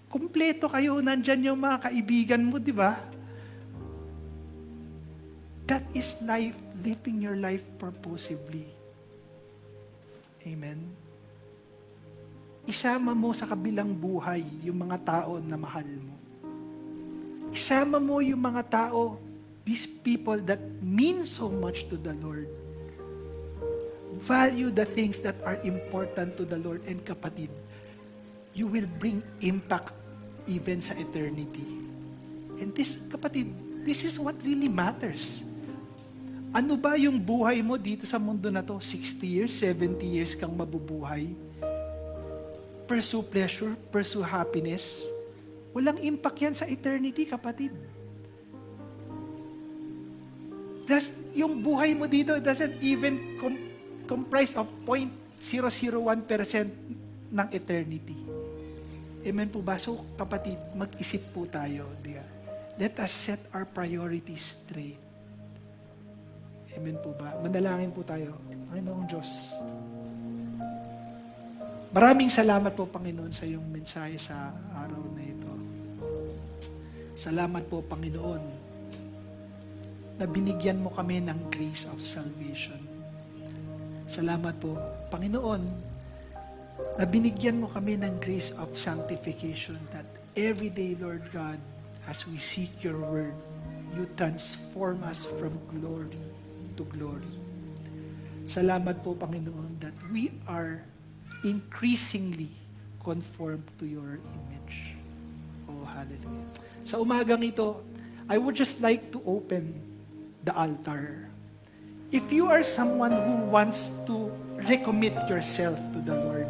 kumpleto kayo, nandyan yung mga kaibigan mo, diba? That is life, living your life purposively. Amen? Isama mo sa kabilang buhay yung mga tao na mahal mo. Isama mo yung mga tao, these people that mean so much to the Lord. Value the things that are important to the Lord. And kapatid, you will bring impact even sa eternity. And this, kapatid, this is what really matters. Ano ba yung buhay mo dito sa mundo na to? 60 years, 70 years kang mabubuhay? Pursue pleasure, pursue happiness. Walang impact yan sa eternity, kapatid. Yung buhay mo dito doesn't even comprise of 0.001% ng eternity. Amen po ba? So, kapatid, mag-isip po tayo. Let us set our priorities straight. Amen po ba? Manalangin po tayo. Panginoong Diyos, maraming salamat po, Panginoon, sa iyong mensahe sa araw na ito. Salamat po, Panginoon, na binigyan mo kami ng grace of salvation. Salamat po, Panginoon, na binigyan mo kami ng grace of sanctification, that every day, Lord God, as we seek your word, you transform us from glory to glory. Salamat po, Panginoon, that we are increasingly conformed to your image. Oh, hallelujah. Sa umagang ito, I would just like to open the altar. If you are someone who wants to recommit yourself to the Lord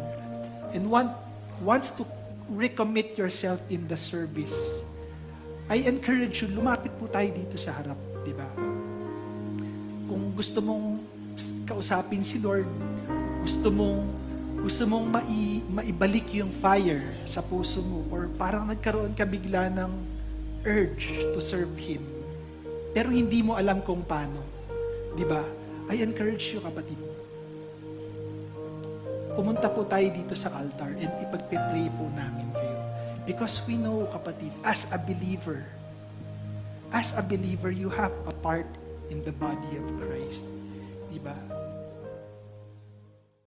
and wants to recommit yourself in the service, I encourage you, lumapit po tayo dito sa harap, di ba? Kung gusto mong kausapin si Lord, gusto mong maibalik yung fire sa puso mo, or parang nagkaroon ka bigla ng urge to serve Him, pero hindi mo alam kung paano, di ba? I encourage you, kapatid. Pumunta po tayo dito sa altar and ipagpe-pray po namin kayo. Because we know, kapatid, as a believer, you have a part in the body of Christ. Diba?